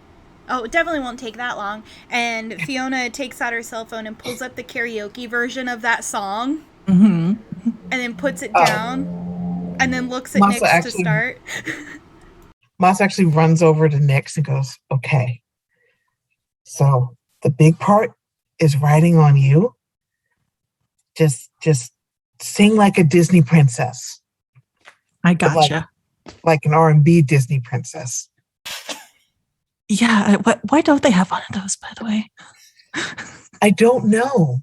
Oh, it definitely won't take that long. And Fiona takes out her cell phone and pulls up the karaoke version of that song Mm-hmm. and then puts it Oh. down and then looks at Masa Nyx to actually- start. Moss actually runs over to Nyx and goes, "Okay, so the big part is riding on you. Just sing like a Disney princess, I gotcha. like an R&B Disney princess." Yeah. Why don't they have one of those, by the way? I don't know.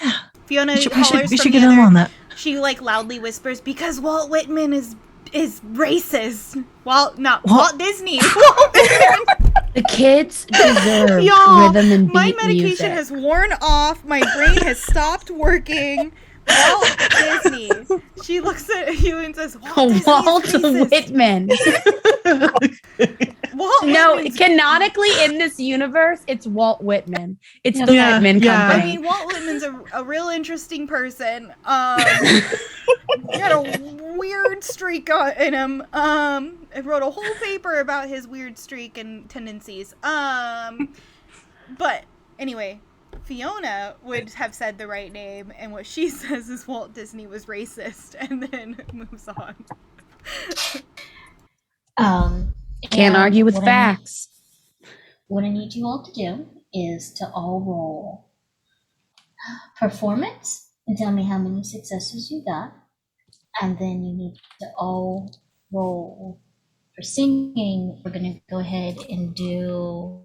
Yeah. Fiona We hollers should from get the in other. on that. She like loudly whispers because Walt Whitman is racist. Walt Disney. Walt Whitman. The kids deserve Y'all, rhythm and beat my medication music. has worn off. My brain has stopped working. Walt Disney. She looks at you and says, Walt Disney Walt is racist. Whitman. Walt No, Whitman's- canonically in this universe, it's Walt Whitman. It's the Yeah, Whitman yeah. Company. I mean, Walt Whitman's a real interesting person. He had a weird streak in him. I wrote a whole paper about his weird streak and tendencies. But anyway, Fiona would have said the right name, and what she says is Walt Disney was racist, and then moves on. Can't And argue with what facts. What I need you all to do is to all roll performance and tell me how many successes you got. And then you need to all roll for singing. We're going to go ahead and do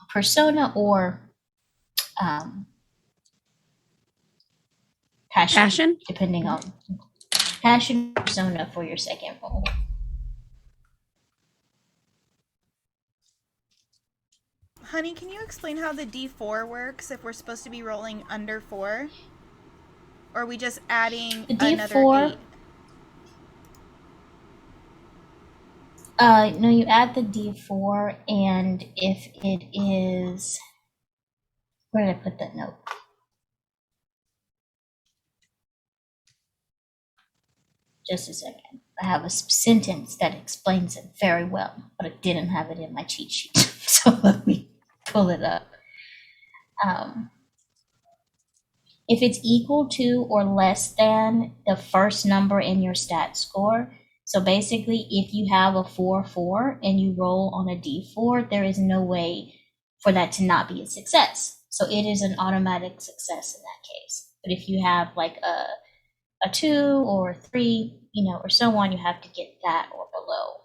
persona or passion, depending on passion persona for your second roll. Honey, can you explain how the D4 works if we're supposed to be rolling under 4? Or are we just adding The another D4 8? No, you add the D4, and if it is, where did I put that note? Just a second. I have a sentence that explains it very well, but I didn't have it in my cheat sheet. So let me pull it up. If it's equal to or less than the first number in your stat score, so basically if you have a 4-4 and you roll on a D4, there is no way for that to not be a success. So it is an automatic success in that case. But if you have like a 2 or a 3, or so on, you have to get that or below.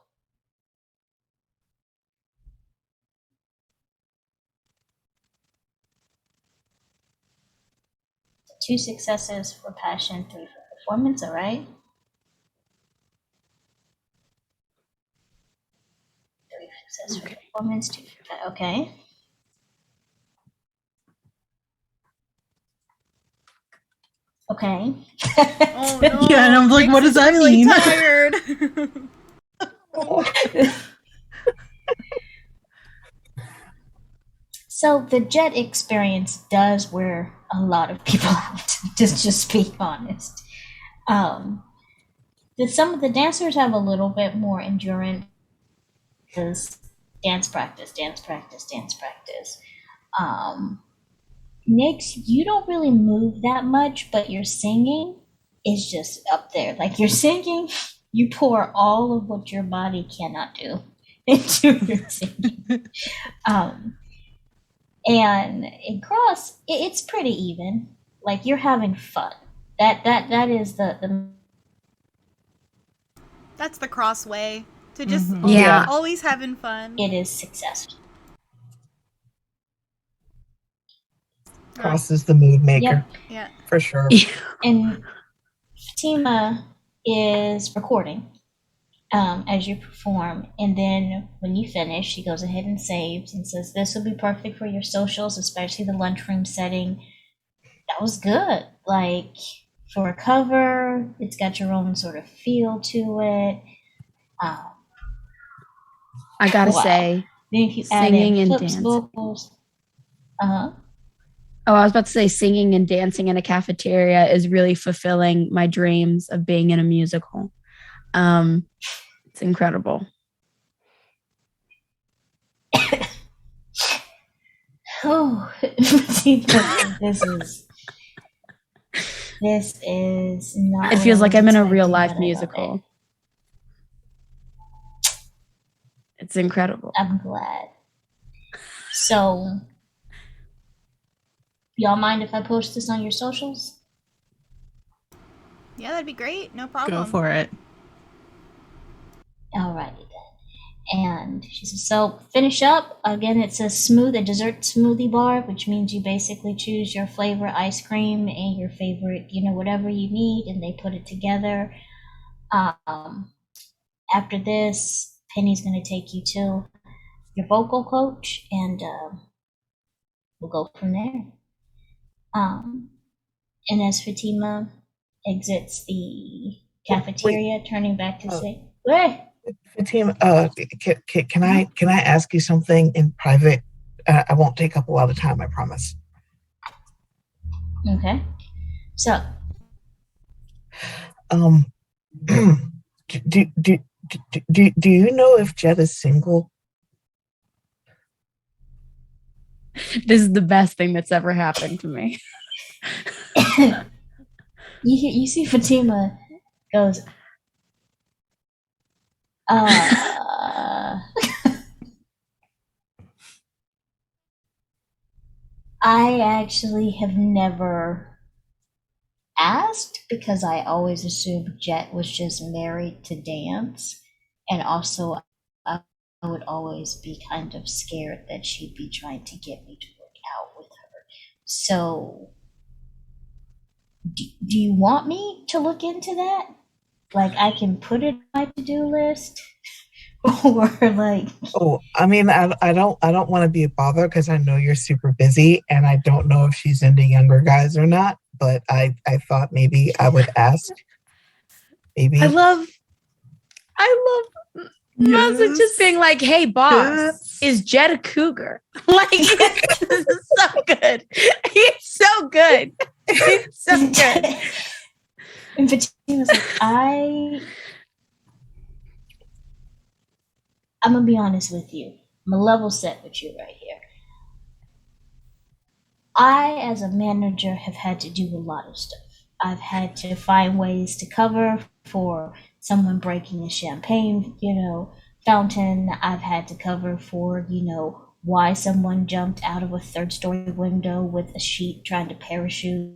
So 2 successes for passion, 3 for performance, all right? 3 successes for performance, 2 for okay. Okay. Oh no. Yeah, and I'm like, what does that really mean? Tired. So the jet experience does wear a lot of people out, just be honest. Some of the dancers have a little bit more endurance because dance practice. Nyx, you don't really move that much, but your singing is just up there. Like your singing, you pour all of what your body cannot do into your singing. And in cross, it's pretty even. Like you're having fun. That is the That's the cross way. To just Yeah. always having fun. it is successful. Cross is the mood maker, Yep. Yeah. for sure. And Fatima is recording as you perform, and then when you finish, she goes ahead and saves and says, "This will be perfect for your socials, especially the lunchroom setting." That was good. Like for a cover, it's got your own sort of feel to it. I gotta Wow. say, Then if you add singing in and clips, dancing. vocals, Oh, I was about to say singing and dancing in a cafeteria is really fulfilling my dreams of being in a musical. It's incredible. Oh, this is not. It what feels I like was I'm in a expecting, real life but I love it. musical. It's incredible. I'm glad. So, y'all mind if I post this on your socials? Yeah, that'd be great. No Go problem. for it. Alrighty then. And she says, so finish up. Again, it's a dessert smoothie bar, which means you basically choose your flavor ice cream and your favorite, whatever you need, and they put it together. After this, Penny's going to take you to your vocal coach, and we'll go from there. And as Fatima exits the cafeteria, turning back to say, "Hey, Fatima, can I ask you something in private? I won't take up a lot of time, I promise. okay." So, Um, do, do, do you know if Jet is single? This is the best thing that's ever happened to me. you see Fatima goes, I actually have never asked because I always assumed Jet was just married to dance. And also, I would always be kind of scared that she'd be trying to get me to work out with her. So, do you want me to look into that? Like, I can put it on my to-do list? Or like, Oh, I mean, I don't want to be a bother because I know you're super busy, and I don't know if she's into younger guys or not. But I thought maybe I would ask. Maybe. I love Masa just being like, hey, boss, is Jet a cougar? Like, this is so good. It's so good. It's so good. And Fatina's like, I'm gonna be honest with you. I'm a level set with you right here. I, as a manager, have had to do a lot of stuff. I've had to find ways to cover for someone breaking a champagne, fountain. I've had to cover for, why someone jumped out of a third-story window with a sheet trying to parachute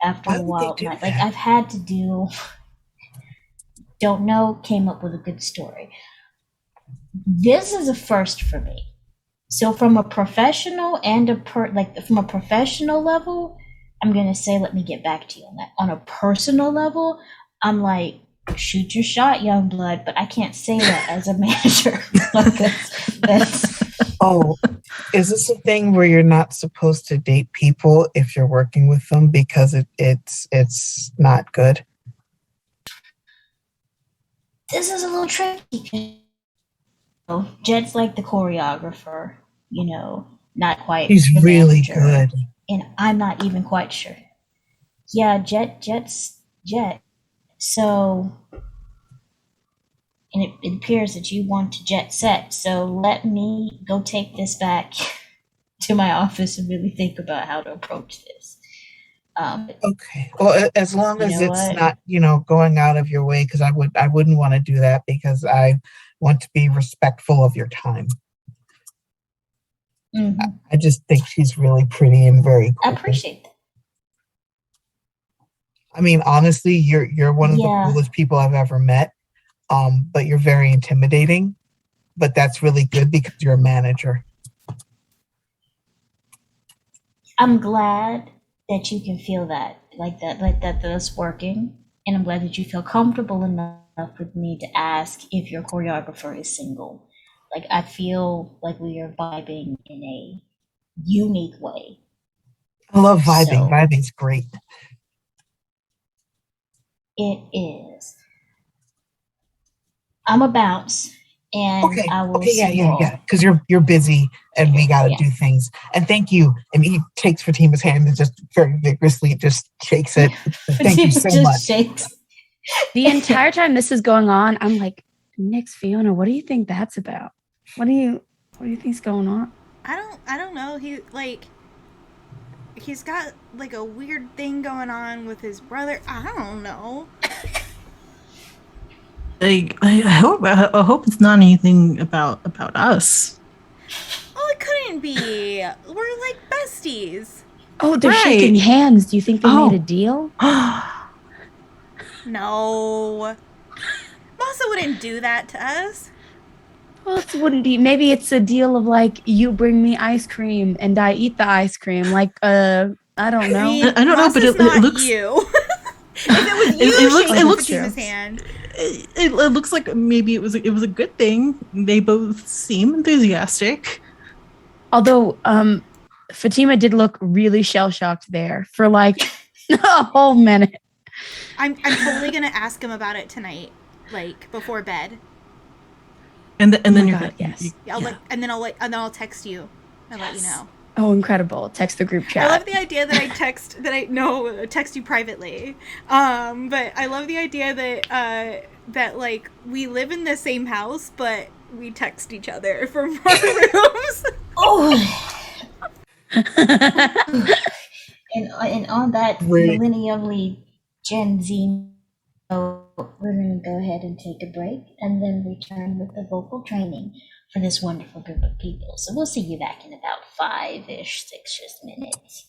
after Why a would they wild do night. that? Like, I've had to do, don't know, came up with a good story. This is a first for me. So from a professional and from a professional level, I'm gonna say, let me get back to you on that. On a personal level, I'm like, shoot your shot, young blood, but I can't say that as a manager. Like, that's Oh, is this a thing where you're not supposed to date people if you're working with them because it's not good? this is a little tricky. Jed's like the choreographer, not quite He's the really manager, good. and I'm not even quite sure. Yeah, Jet's Jet. So, and it appears that you want to jet set. So let me go take this back to my office and really think about how to approach this. Okay. Well, as long You as know it's what? not, going out of your way, because I wouldn't want to do that because I want to be respectful of your time. Mhm. I just think she's really pretty and very I cool. appreciate that. I mean, honestly, you're one of the Yeah. coolest people I've ever met. But you're very intimidating. But that's really good because you're a manager. I'm glad that you can feel that, like that's working. And I'm glad that you feel comfortable enough with me to ask if your choreographer is single. Like, I feel like we are vibing in a unique way. I love vibing. So- Vibing's great. It is. I'm a bounce, and Okay. I will Okay. see you all. Yeah. Because you're busy and we got to Yeah. do things. And thank you. And he takes Fatima's hand and just very vigorously just shakes it. Thank you so Just much. shakes. The entire time this is going on, I'm like, Nix, Fiona, what do you think that's about? What do you think's going on? I don't know. He's got like a weird thing going on with his brother. I don't know. I hope it's not anything about us. Oh, it couldn't be. We're like besties. Oh, they're Right. shaking hands. Do you think they made a Oh. deal? No. Masa wouldn't do that to us. Well, it wouldn't be. Maybe it's a deal of like you bring me ice cream and I eat the ice cream. Like, I don't I know. mean, I don't know, but Masa's it not looks you. If it was it, you, it looks she'd Oh, it take that's looks true. Fatima's hand. it looks like maybe it was a good thing. They both seem enthusiastic. Although, Fatima did look really shell shocked there for like a whole minute. I'm totally gonna ask him about it tonight, like before bed. And Oh then my you're God, gonna yes. Yeah, and then I'll text you and let you know. Oh, incredible. Text the group I chat. love the idea that I text you privately. But I love the idea that like we live in the same house, but we text each other from our rooms. Oh, and on that Great. millennially Gen Z note, we're going to go ahead and take a break and then return with the vocal training for this wonderful group of people. So we'll see you back in about 5-ish, 6-ish minutes.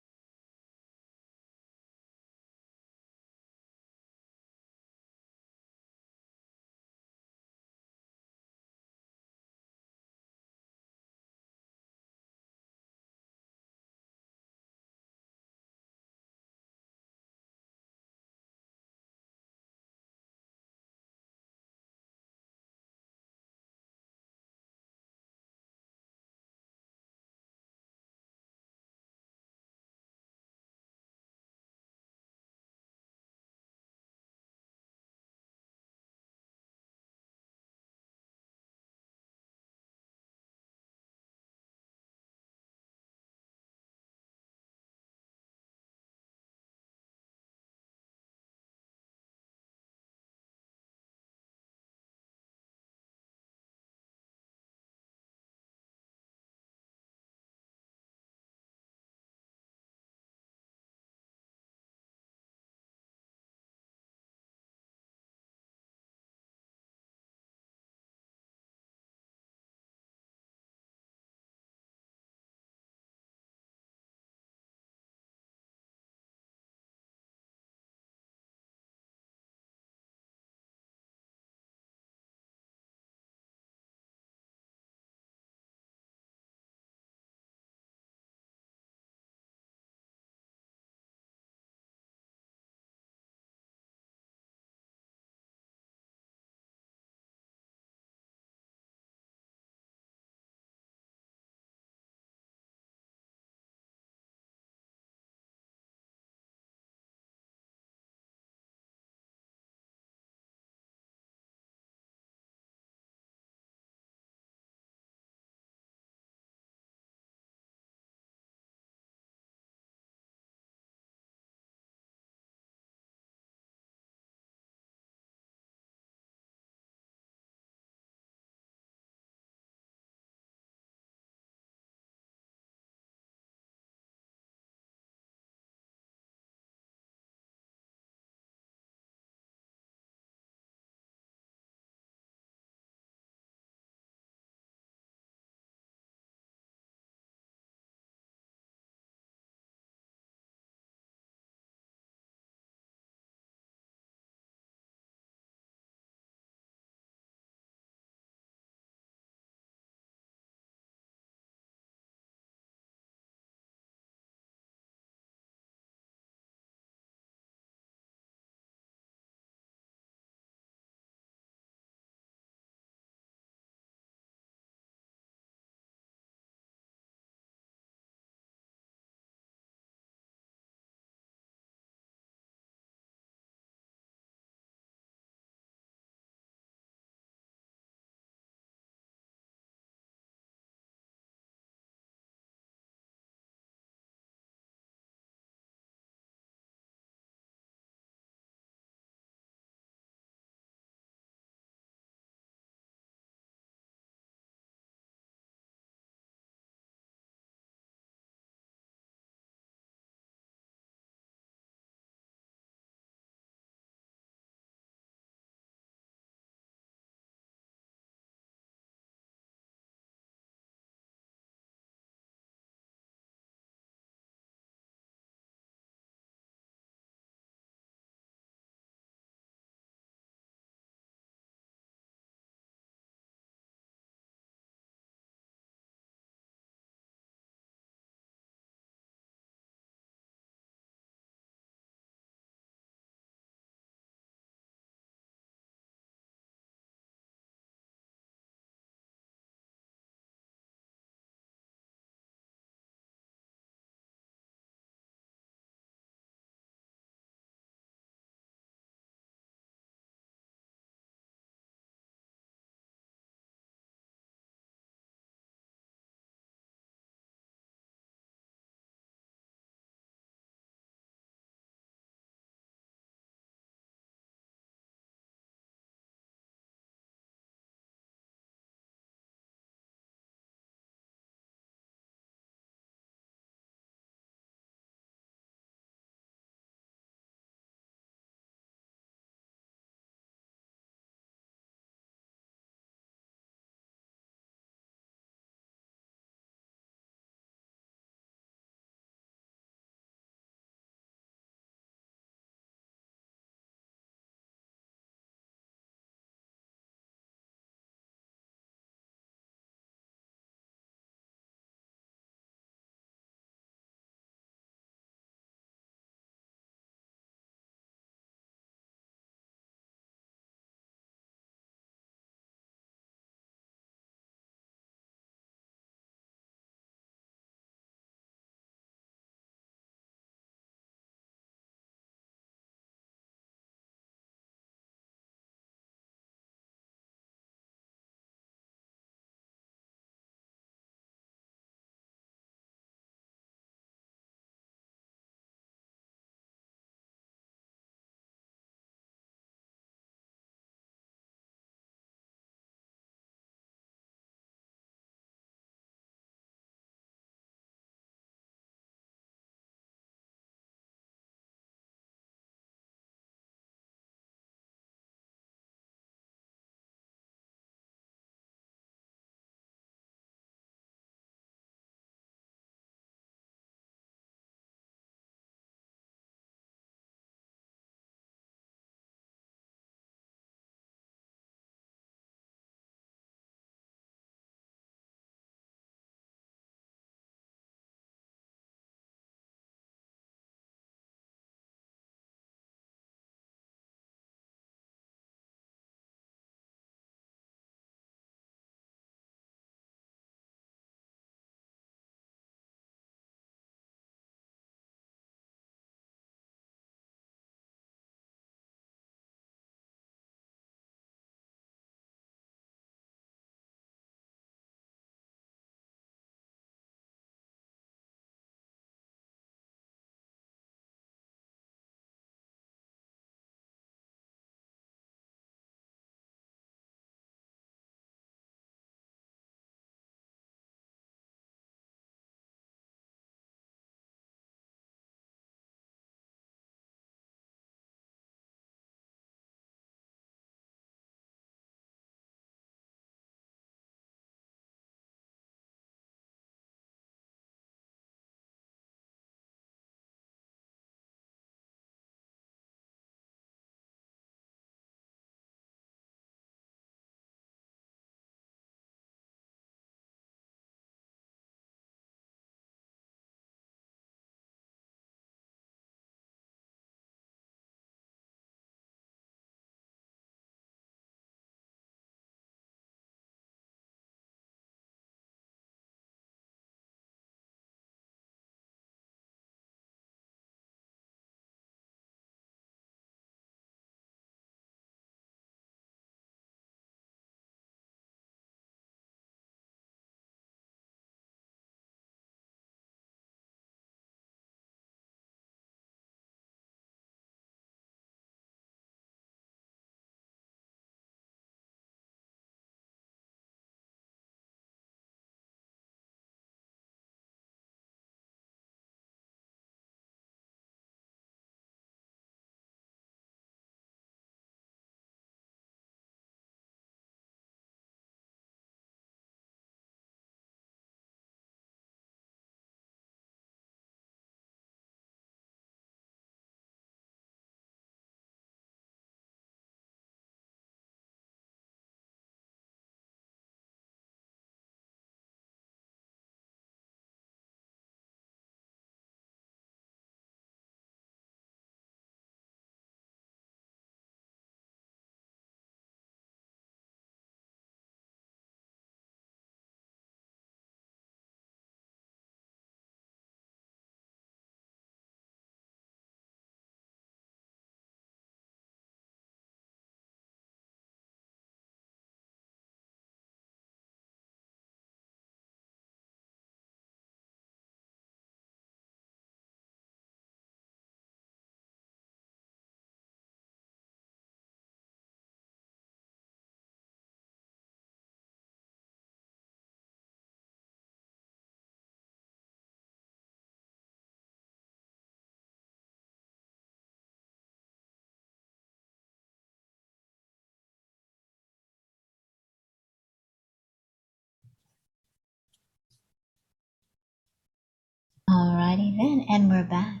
Alrighty then, and we're back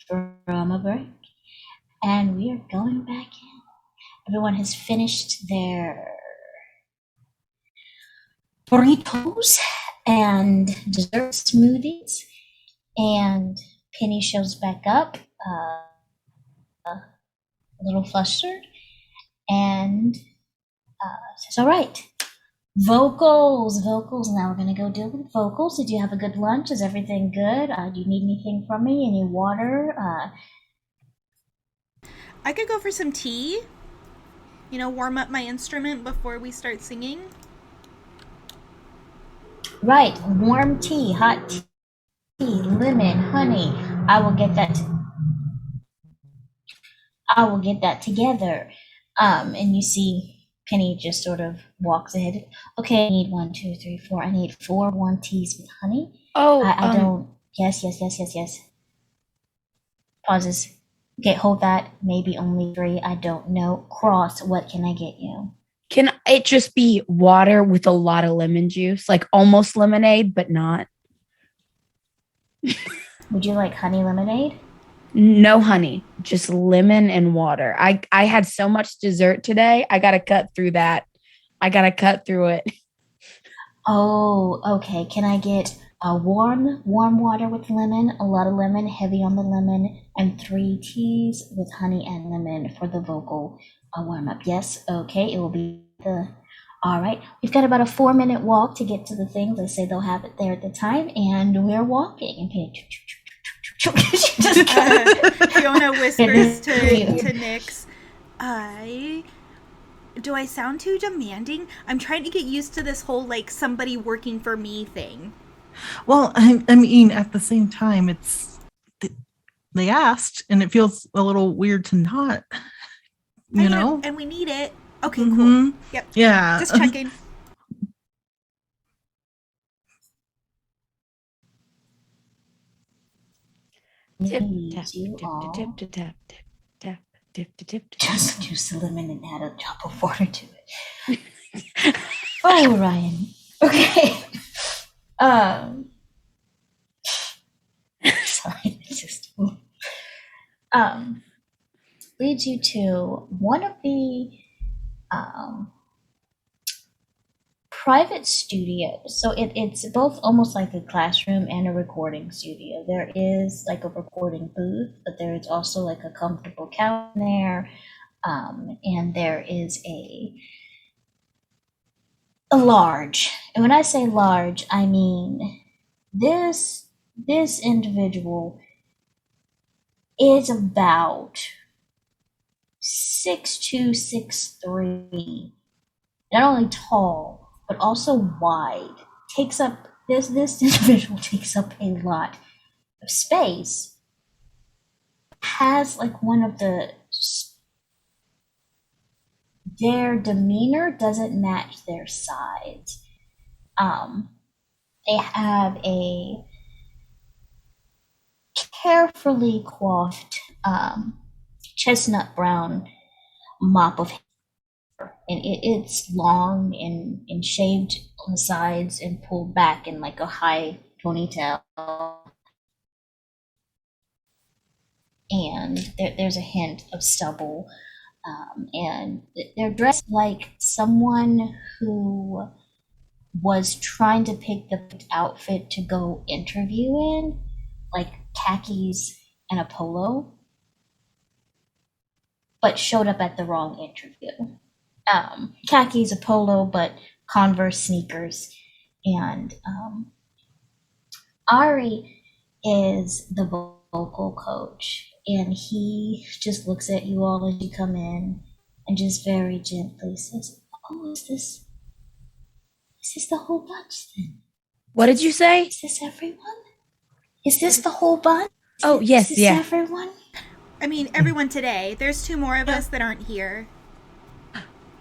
from a break, and we are going back in. Everyone has finished their burritos and dessert smoothies, and Penny shows back up, a little flustered, and says, "All right, vocals. Now we're gonna go deal with vocals. Did you have a good lunch? Is everything good? Do you need anything from me? Any water?" I could go for some tea. Warm up my instrument before we start singing. Right, warm tea, hot tea, lemon, honey. I will get that together. And you see Penny just sort of walks ahead. Okay, I need 1, 2, 3, 4. I need 4 warm teas with honey. Oh, I don't. Yes. Pauses. Okay, hold that. Maybe only 3. I don't know. Cross. What can I get you? Can it just be water with a lot of lemon juice, like almost lemonade, but not? Would you like honey lemonade? No honey, just lemon and water. I had so much dessert today. I got to cut through that. I got to cut through it. Oh, okay. Can I get a warm water with lemon, a lot of lemon, heavy on the lemon, and 3 teas with honey and lemon for the vocal warm up? Yes, okay. It will be all right. We've got about a 4-minute walk to get to the thing. They say they'll have it there at the time, and we're walking. And Fiona whispers to Nyx, do I sound too demanding? I'm trying to get used to this whole, like, somebody working for me thing. Well, I mean, at the same time, they asked, and it feels a little weird to not, you know? And we need it. Okay, cool. Yep. Yeah. Just checking. Just juice the lemon and add a drop of water to it. Oh, Ryan. Okay. Sorry, it's just leads you to one of the private studios. So it's both almost like a classroom and a recording studio. There is like a recording booth, but there's also like a comfortable couch there, and there is a large. And when I say large, I mean this individual is about 6'2", 6'3", not only tall but also wide. Takes up this individual takes up a lot of space. Has like one of their demeanor doesn't match their size. They have a carefully coiffed chestnut brown mop of hair, and it's long and shaved on the sides and pulled back in like a high ponytail, and there's a hint of stubble, and they're dressed like someone who was trying to pick the outfit to go interview in, like khakis and a polo, but showed up at the wrong interview. Khakis, a polo, but Converse sneakers. And Ari is the vocal coach, and he just looks at you all as you come in and just very gently says, "Oh, is this the whole bunch then? What did you say? Is this everyone? Is this the whole bunch? Oh, yes, is this yeah. everyone?" I mean, everyone today. There's 2 more of us that aren't here.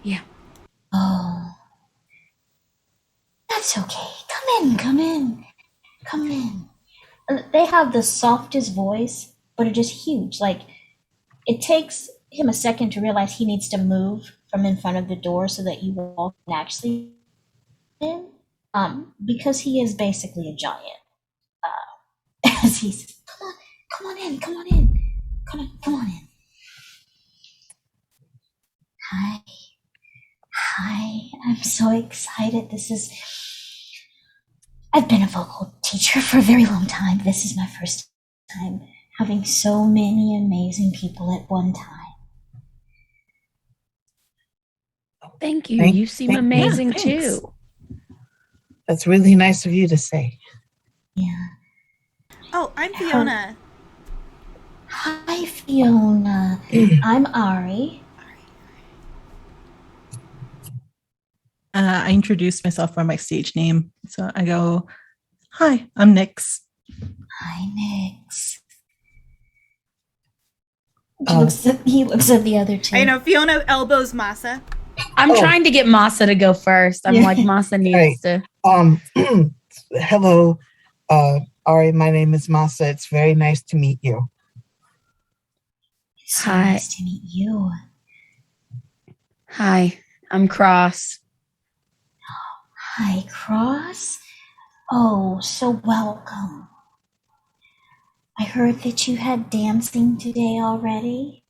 Yeah. Oh, that's okay. Come in. They have the softest voice, but are just huge. Like, it takes him a second to realize he needs to move from in front of the door so that you all can actually in, because he is basically a giant. he says, come on in, come on in. Come on in. Hi, I'm so excited. I've been a vocal teacher for a very long time. This is my first time having so many amazing people at one time. Thank you. You seem thank you. amazing Yeah, thanks. too. That's really nice of you to say. Yeah. Oh, I'm Fiona. Hi, Fiona. I'm Ari. I introduced myself by my stage name. So I go, hi, I'm Nyx. Hi, Nyx. He looks at the other two. I know Fiona elbows Masa. I'm trying to get Masa to go first. I'm like, Masa needs to. Hello, Ari. My name is Masa. It's very nice to meet you. So Hi. nice to meet you. Hi, I'm Cross. Hi, Cross. Oh, so welcome. I heard that you had dancing today already.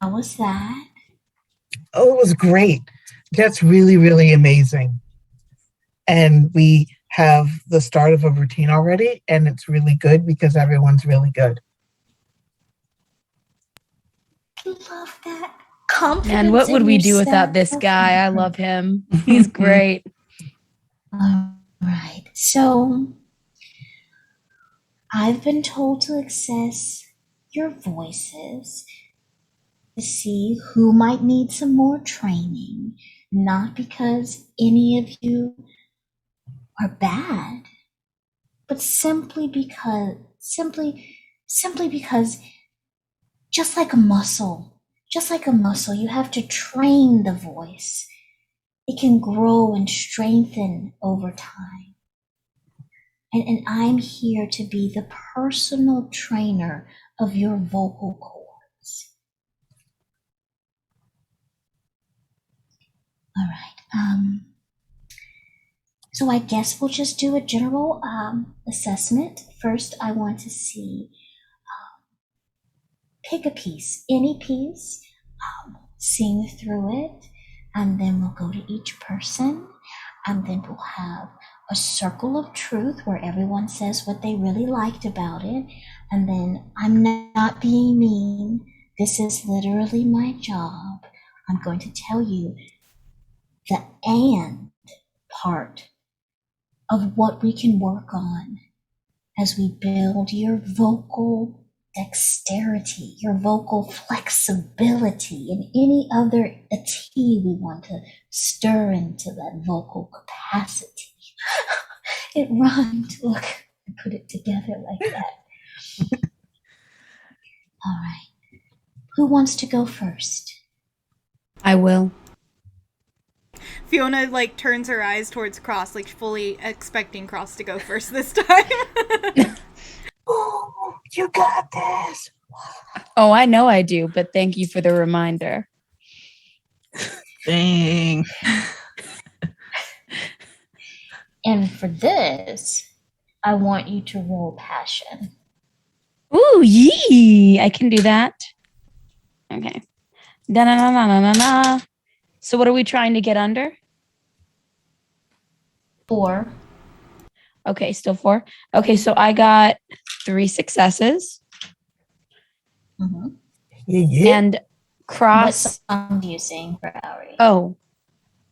How was that? Oh, it was great. That's really, really amazing. And we have the start of a routine already, and it's really good because everyone's really good. Love that. Confidence. Man, what would in we do without this yourself. guy? I love him. He's great. All right. So I've been told to access your voices to see who might need some more training, not because any of you are bad, but simply because just like a muscle, you have to train the voice. It can grow and strengthen over time. And I'm here to be the personal trainer of your vocal cords. All right. So I guess we'll just do a general assessment. First, I want to see, pick a piece, any piece, sing through it, and then we'll go to each person, and then we'll have a circle of truth where everyone says what they really liked about it, and then I'm not being mean. This is literally my job. I'm going to tell you the and part of what we can work on as we build your vocal dexterity, your vocal flexibility, and any other tea we want to stir into that vocal capacity. It rhymed. Look, I put it together like that. All right. Who wants to go first? I will. Fiona turns her eyes towards Cross, fully expecting Cross to go first this time. Oh, you got this. Oh, I know I do, but thank you for the reminder. Dang. And for this, I want you to roll passion. Ooh, yee! I can do that. Okay. Da-na-na-na-na-na. So what are we trying to get under? 4. Okay, still 4. Okay, so I got 3 successes. Mm-hmm. Yeah. And Cross. What song do you sing for Ari? Oh,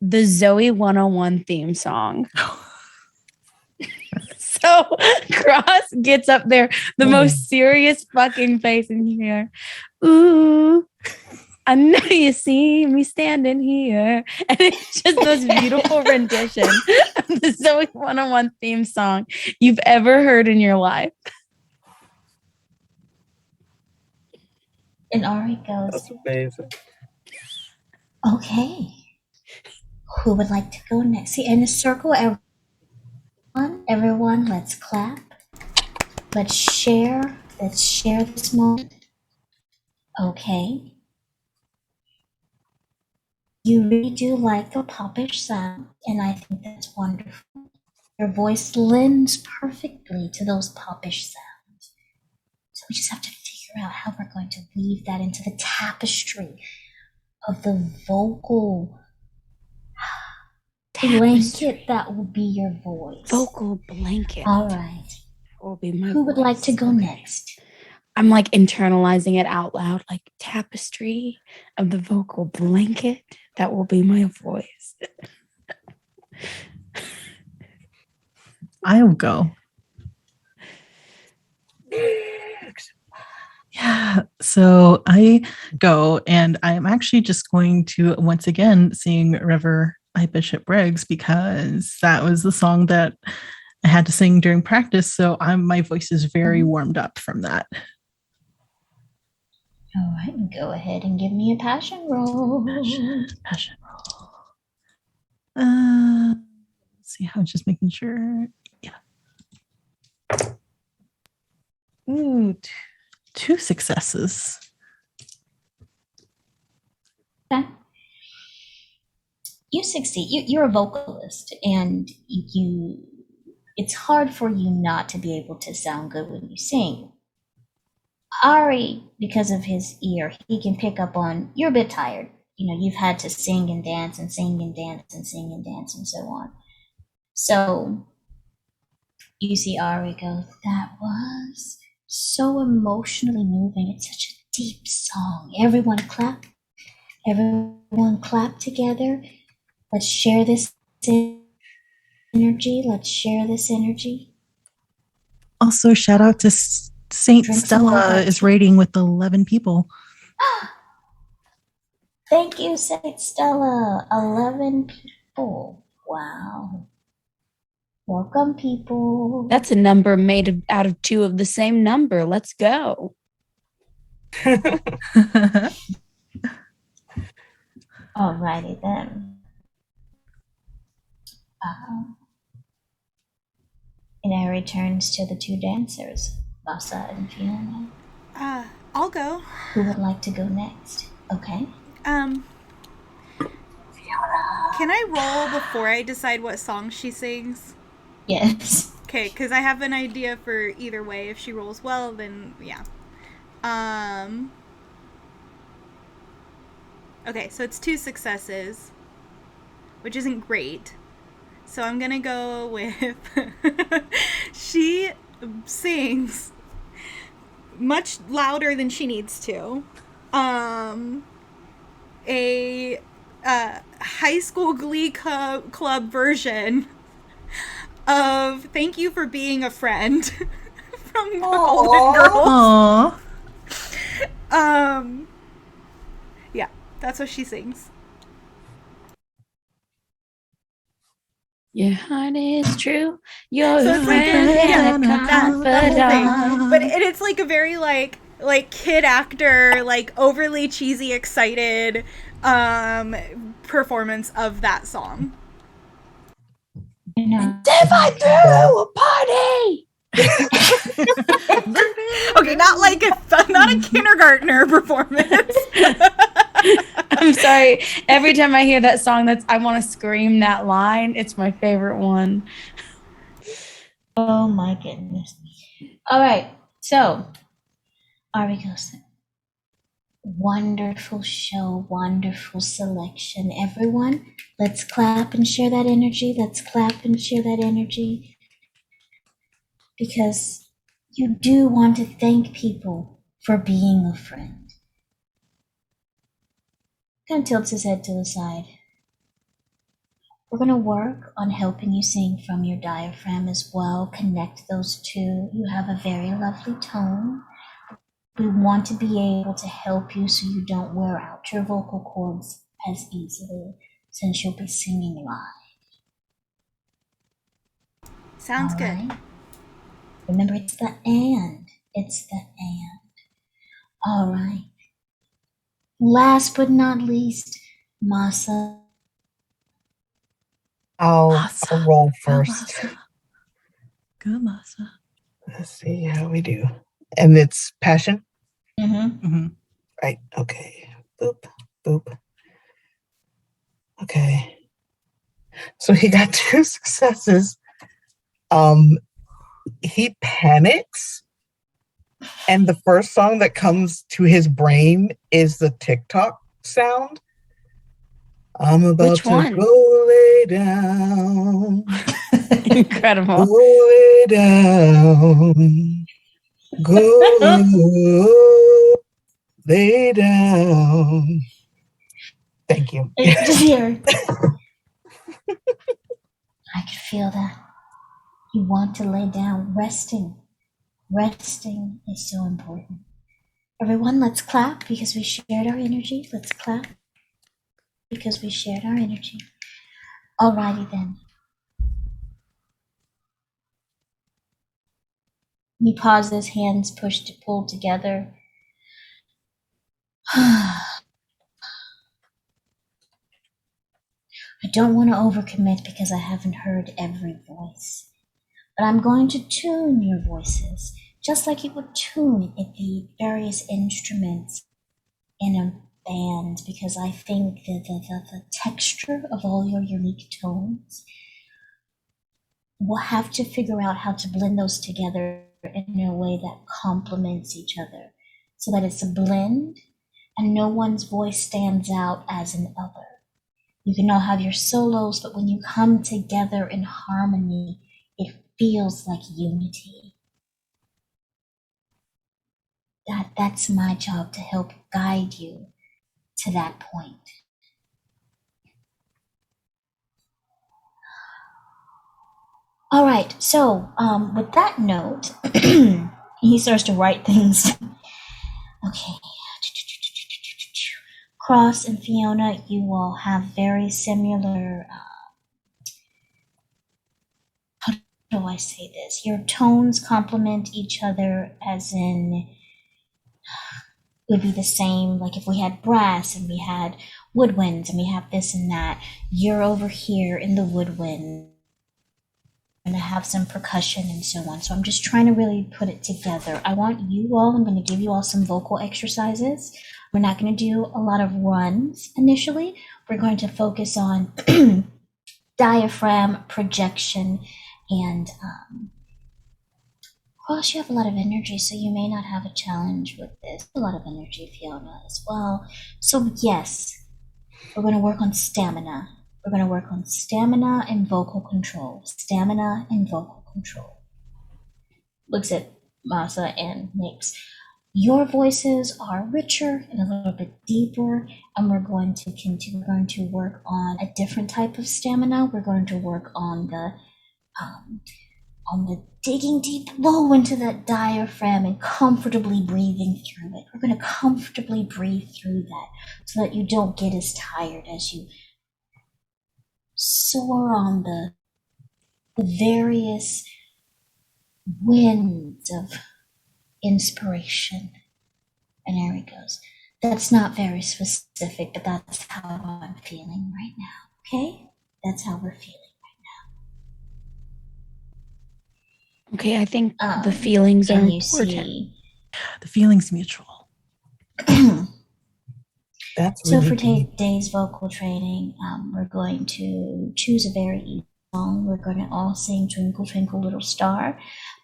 the Zoe 101 theme song. So Cross gets up there, the most serious fucking face in here. Ooh, I know you see me standing here. And it's just the most beautiful rendition of the Zoe 101 theme song you've ever heard in your life. And Ari goes, That's amazing. okay. Who would like to go next? See, in a circle, everyone, let's clap. Let's share this moment. Okay. You really do like the popish sound, and I think that's wonderful. Your voice lends perfectly to those popish sounds. So we just have to figure out how we're going to weave that into the tapestry of the vocal blanket that will be your voice. Vocal blanket. All right. Will be my Who would like to go next? I'm like internalizing it out loud, like tapestry of the vocal blanket. That will be my voice. I'll go. Yeah, so I go, and I'm actually just going to once again sing River by Bishop Briggs, because that was the song that I had to sing during practice. So my voice is very warmed up from that. All right, go ahead and give me a passion roll. Passion roll. Let's see how, just making sure. Yeah. Ooh, two successes. Okay. You succeed. You're a vocalist, and it's hard for you not to be able to sound good when you sing. Ari, because of his ear, he can pick up on you're a bit tired. You've had to sing and dance and sing and dance and sing and dance and so on. So you see Ari go, that was so emotionally moving. It's such a deep song. Everyone clap. Everyone clap together. Let's share this energy. Let's share this energy. Also, shout out to Saint Drink some Stella water. is rating with 11 people. Thank you, Saint Stella. 11 people. Wow. Welcome, people. That's a number made out of two of the same number. Let's go. Alrighty then. And it returns to the two dancers, Masa and Fiona. I'll go. Who would like to go next? Okay. Can I roll before I decide what song she sings? Yes. Okay, because I have an idea for either way. If she rolls well, then yeah. Okay, so it's 2 successes, which isn't great. So I'm gonna go with she sings much louder than she needs to. A high school glee club version of Thank You for Being a Friend from the Golden Girls. Aww. Yeah, that's what she sings. Your heart is true. You're So a it's like friend and a that whole confidant. thing. But it's like a very like kid actor, like overly cheesy, excited performance of that song. If I threw a party. Okay, not a kindergartner performance. I'm sorry. Every time I hear that song, I want to scream that line. It's my favorite one. Oh my goodness. All right. So, Ari goes, wonderful show, wonderful selection. Everyone, let's clap and share that energy. Let's clap and share that energy. Because you do want to thank people for being a friend. Kind of tilts his head to the side. We're going to work on helping you sing from your diaphragm as well. Connect those two. You have a very lovely tone. We want to be able to help you so you don't wear out your vocal cords as easily, since you'll be singing live. Sounds All good. right? Remember, it's the and. It's the and. All right. Last but not least, Masa. I'll roll first. Masa. Good Masa. Let's see how we do. And it's passion? Mm-hmm. Right. Okay. Boop, boop. Okay. So he got 2 successes. He panics And the first song that comes to his brain is the TikTok sound. I'm about Which to one? go lay down. Incredible. Go lay down. Go lay down. Thank you. Just here. I could feel that. You want to lay down. Resting. Resting is so important. Everyone, let's clap because we shared our energy. Let's clap because we shared our energy. Alrighty then. He pauses, hands pulled together. I don't want to overcommit because I haven't heard every voice. But I'm going to tune your voices, just like you would tune the various instruments in a band, because I think that the texture of all your unique tones, we'll have to figure out how to blend those together in a way that complements each other, so that it's a blend and no one's voice stands out as an other. You can all have your solos, but when you come together in harmony, it feels like unity. That's my job, to help guide you to that point. All right, so with that note, he starts to write things. Okay. Cross and Fiona, you all have very similar, how do I say this? Your tones complement each other, as in, would be the same, like if we had brass and we had woodwinds and we have this and that, you're over here in the woodwind, going to have some percussion and so on. So I'm just trying to really put it together. I'm going to give you all some vocal exercises. We're not going to do a lot of runs initially. We're going to focus on diaphragm, projection, and Cross, you have a lot of energy, so you may not have a challenge with this. A lot of energy, Fiona, as well. So yes, we're going to work on stamina. We're going to work on stamina and vocal control. Stamina and vocal control. Looks at Masa and Nix. Your voices are richer and a little bit deeper, and we're going to continue. We're going to work on a different type of stamina. We're going to work on the digging deep low into that diaphragm and comfortably breathing through it. We're going to comfortably breathe through that so that you don't get as tired as you soar on the various winds of inspiration. And there he goes. That's not very specific, but that's how I'm feeling right now. Okay? That's how we're feeling. Okay, I think the feelings are And you important. see. The feeling's mutual. That's So really for deep. today's vocal training, we're going to choose a very easy song. We're going to all sing Twinkle, Twinkle, Little Star,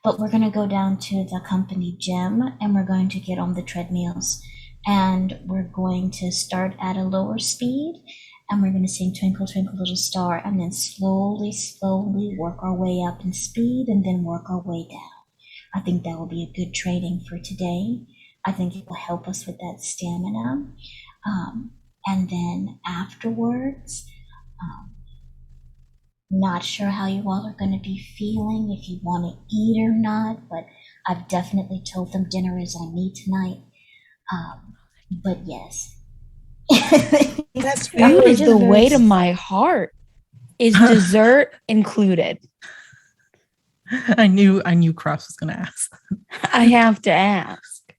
but we're going to go down to the company gym and we're going to get on the treadmills. And we're going to start at a lower speed and we're going to sing Twinkle, Twinkle, Little Star, and then slowly, slowly work our way up in speed and then work our way down. I think that will be a good training for today. I think it will help us with that stamina. And then afterwards, not sure how you all are going to be feeling, if you want to eat or not, but I've definitely told them dinner is on me tonight. But yes. That's Food is just the very way to my heart. Is dessert included? I knew Cross was gonna ask. I have to ask.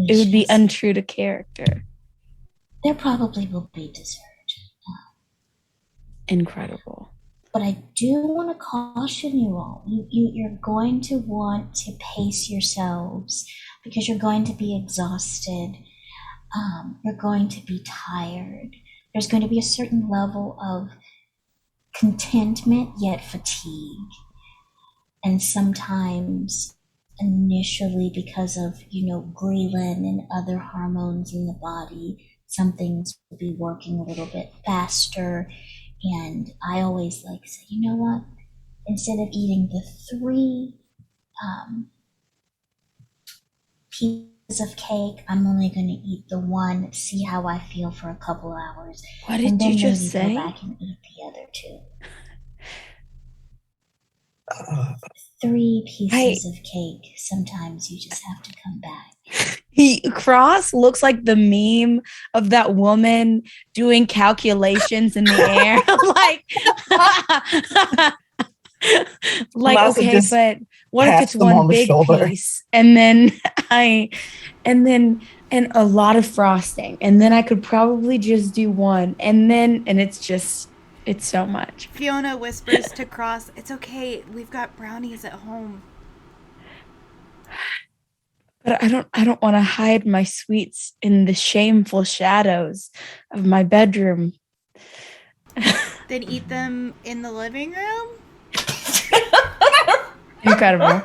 It would be delicious. untrue to character. There probably will be dessert. Incredible. But I do want to caution you all. You're going to want to pace yourselves because you're going to be exhausted. You're going to be tired. There's going to be a certain level of contentment yet fatigue. And sometimes initially because of, ghrelin and other hormones in the body, some things will be working a little bit faster. And I always like say, you know what? Instead of eating the three um, pieces of cake, I'm only going to eat the one, see how I feel for a couple hours, What and did you then just maybe say? go back and eat the other two. Uh, 3 pieces of cake. Sometimes you just have to come back. Cross looks like the meme of that woman doing calculations in the air. like Masa okay, just but what if pats it's them on one the big shoulder. piece and then and a lot of frosting and then I could probably just do one and it's so much. Fiona whispers to Cross, "It's okay. We've got brownies at home." But I don't want to hide my sweets in the shameful shadows of my bedroom. Then eat them in the living room? Incredible.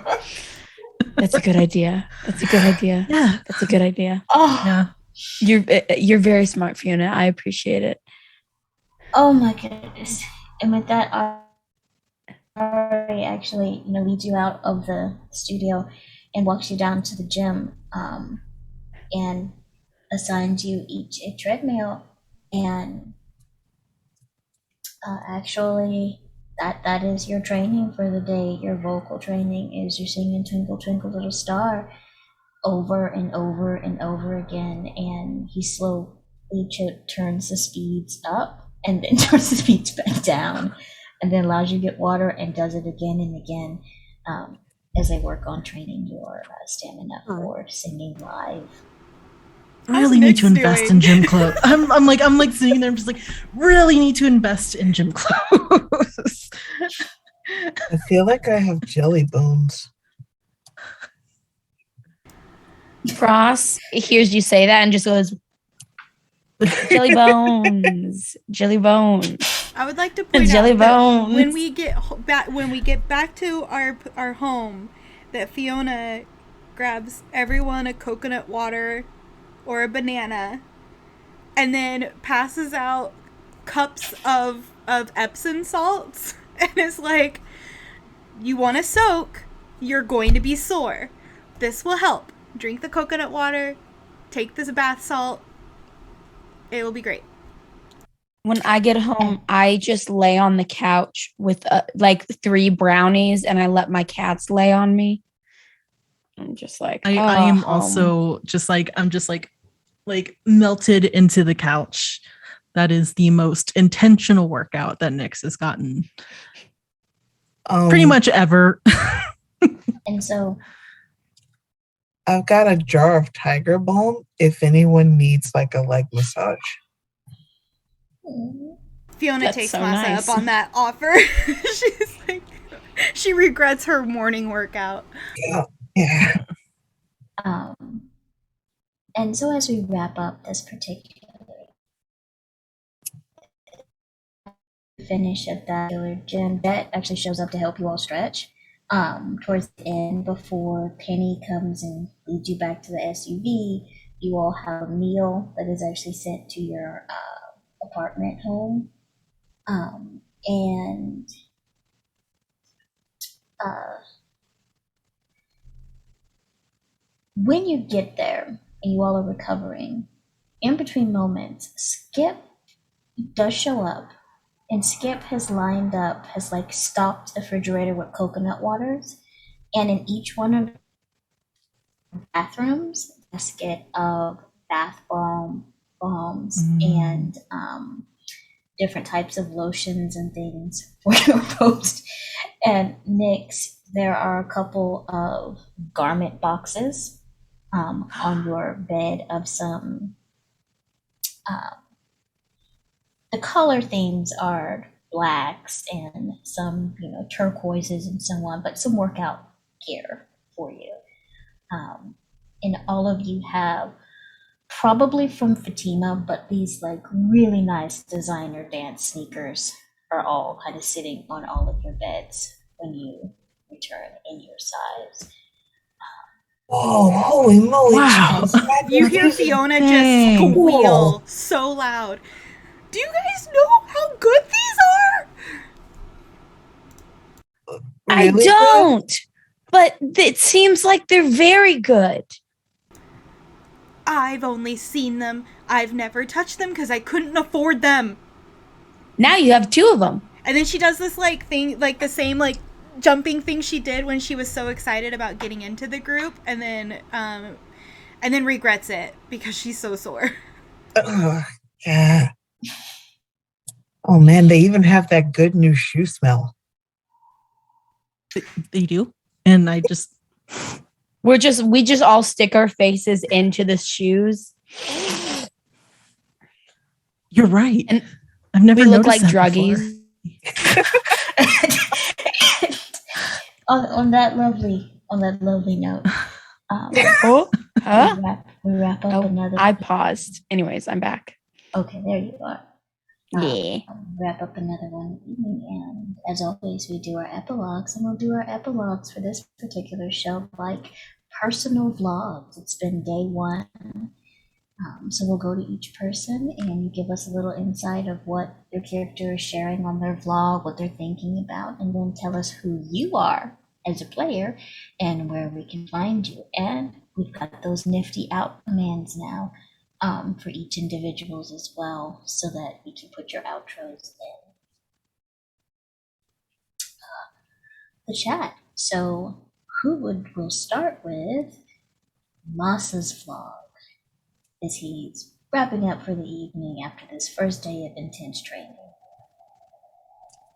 That's a good idea. Yeah. That's a good idea. Oh, Yeah. You're very smart, Fiona. I appreciate it. oh my goodness. And with that, Ari actually, leads you out of the studio and walks you down to the gym, and assigns you each a treadmill. And actually, that is your training for the day. Your vocal training is you're singing Twinkle Twinkle Little Star over and over and over again, and he slowly turns the speeds up and then turns the speeds back down, and then allows you to get water and does it again and again, as they work on training your stamina for singing live. Really need to Nick's invest doing? in gym clothes. I'm like sitting there. I'm just like, really need to invest in gym clothes. I feel like I have jelly bones. Cross hears you say that and just goes, jelly bones, jelly bones. I would like to And point jelly out that bones. when we get back to our home, that Fiona grabs everyone a coconut water or a banana, and then passes out cups of Epsom salts, and is like, "You want to soak? You're going to be sore. This will help. Drink the coconut water. Take this bath salt. It will be great." When I get home, I just lay on the couch with like 3 brownies and I let my cats lay on me. I'm just like, I am also just like, I'm just like melted into the couch. That is the most intentional workout that Nyx has gotten pretty much ever. And so I've got a jar of tiger balm if anyone needs like a leg massage. Fiona That's takes so Masa nice. up on that offer. She's like, she regrets her morning workout. Yeah. And so as we wrap up this particular finish at that particular gym, Jet actually shows up to help you all stretch. Towards the end, before Penny comes and leads you back to the SUV, you all have a meal that is actually sent to your apartment home. And when you get there and you all are recovering, in between moments, Skip does show up, and Skip has lined up, has like stocked the refrigerator with coconut waters, and in each one of the bathrooms, a basket of bath bombs and different types of lotions and things for your post. And Nyx, there are a couple of garment boxes on your bed of some. The color themes are blacks and some, turquoises and so on, but some workout gear for you. And all of you have, probably from Fatima, but these like really nice designer dance sneakers are all kind of sitting on all of your beds when you return in your size. Whoa, holy moly. Wow. Jesus, You hear these are Fiona Dang. just squeal cool. so loud. Do you guys know how good these are? I Really good? don't, but it seems like they're very good. I've only seen them. I've never touched them because I couldn't afford them. Now you have 2 of them. And then she does this like thing, like the same like jumping thing she did when she was so excited about getting into the group, and then regrets it because she's so sore. Yeah. Oh man, they even have that good new shoe smell. They do. And I just, We just all stick our faces into the shoes. you're right. And I've never we look like noticed that druggies. On that lovely note, Oh, huh? we wrap up Oh, another. I paused. Anyways, I'm back. Okay, there you are. Yeah. Wrap up another one evening, and as always, we do our epilogues, and we'll do our epilogues for this particular show like personal vlogs. It's been day 1. So we'll go to each person and you give us a little insight of what your character is sharing on their vlog, what they're thinking about, and then tell us who you are as a player and where we can find you. And we've got those nifty out commands now for each individuals as well, so that we can put your outros in the chat. So we'll start with Masa's vlog, as he's wrapping up for the evening after this first day of intense training.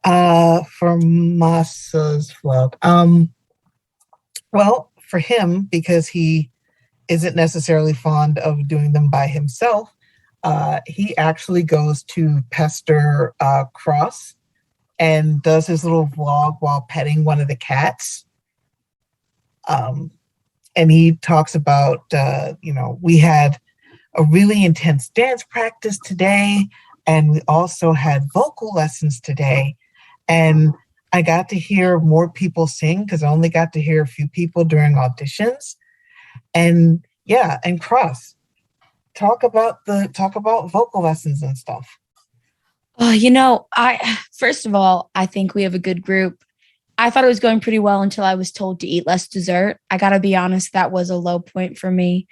For Masa's vlog. Well, for him, because he isn't necessarily fond of doing them by himself, he actually goes to pester Cross and does his little vlog while petting one of the cats. And he talks about, we had a really intense dance practice today, and we also had vocal lessons today. And I got to hear more people sing because I only got to hear a few people during auditions. And yeah, and Cross, talk about vocal lessons and stuff. First of all, I think we have a good group. I thought it was going pretty well until I was told to eat less dessert. I gotta be honest, that was a low point for me.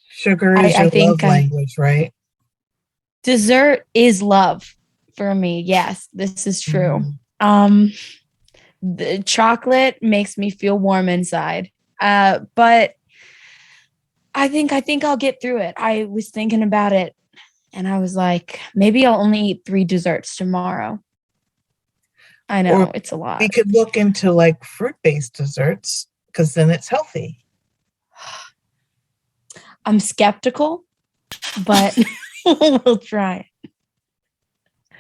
Sugar is your love language, right? Dessert is love for me. Yes, this is true. The chocolate makes me feel warm inside. But I think I'll get through it. I was thinking about it and I was like, maybe I'll only eat 3 desserts tomorrow. I know, Or it's a lot. We could look into like fruit-based desserts because then it's healthy. I'm skeptical, but we'll try.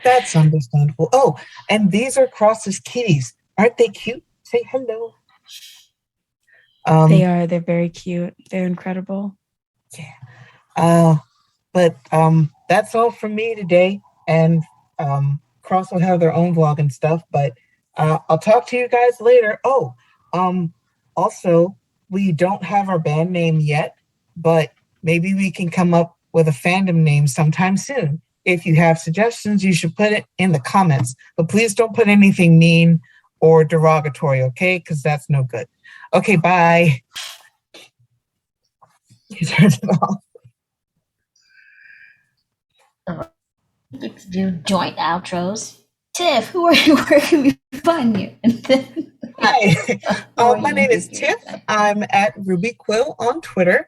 That's understandable. Oh, and these are Cross's kitties. Aren't they cute? Say hello. They are. They're very cute. They're incredible. Yeah. But that's all from me today. And Cross will have their own vlog and stuff. But I'll talk to you guys later. Oh, also, we don't have our band name yet, but maybe we can come up with a fandom name sometime soon. If you have suggestions, you should put it in the comments. But please don't put anything mean or derogatory, okay? Because that's no good. Okay, bye. You turned it off. Do joint outros. Tiff, who are you? Where can we find you? Hi, my name is Tiff. I'm at Ruby Quill on Twitter.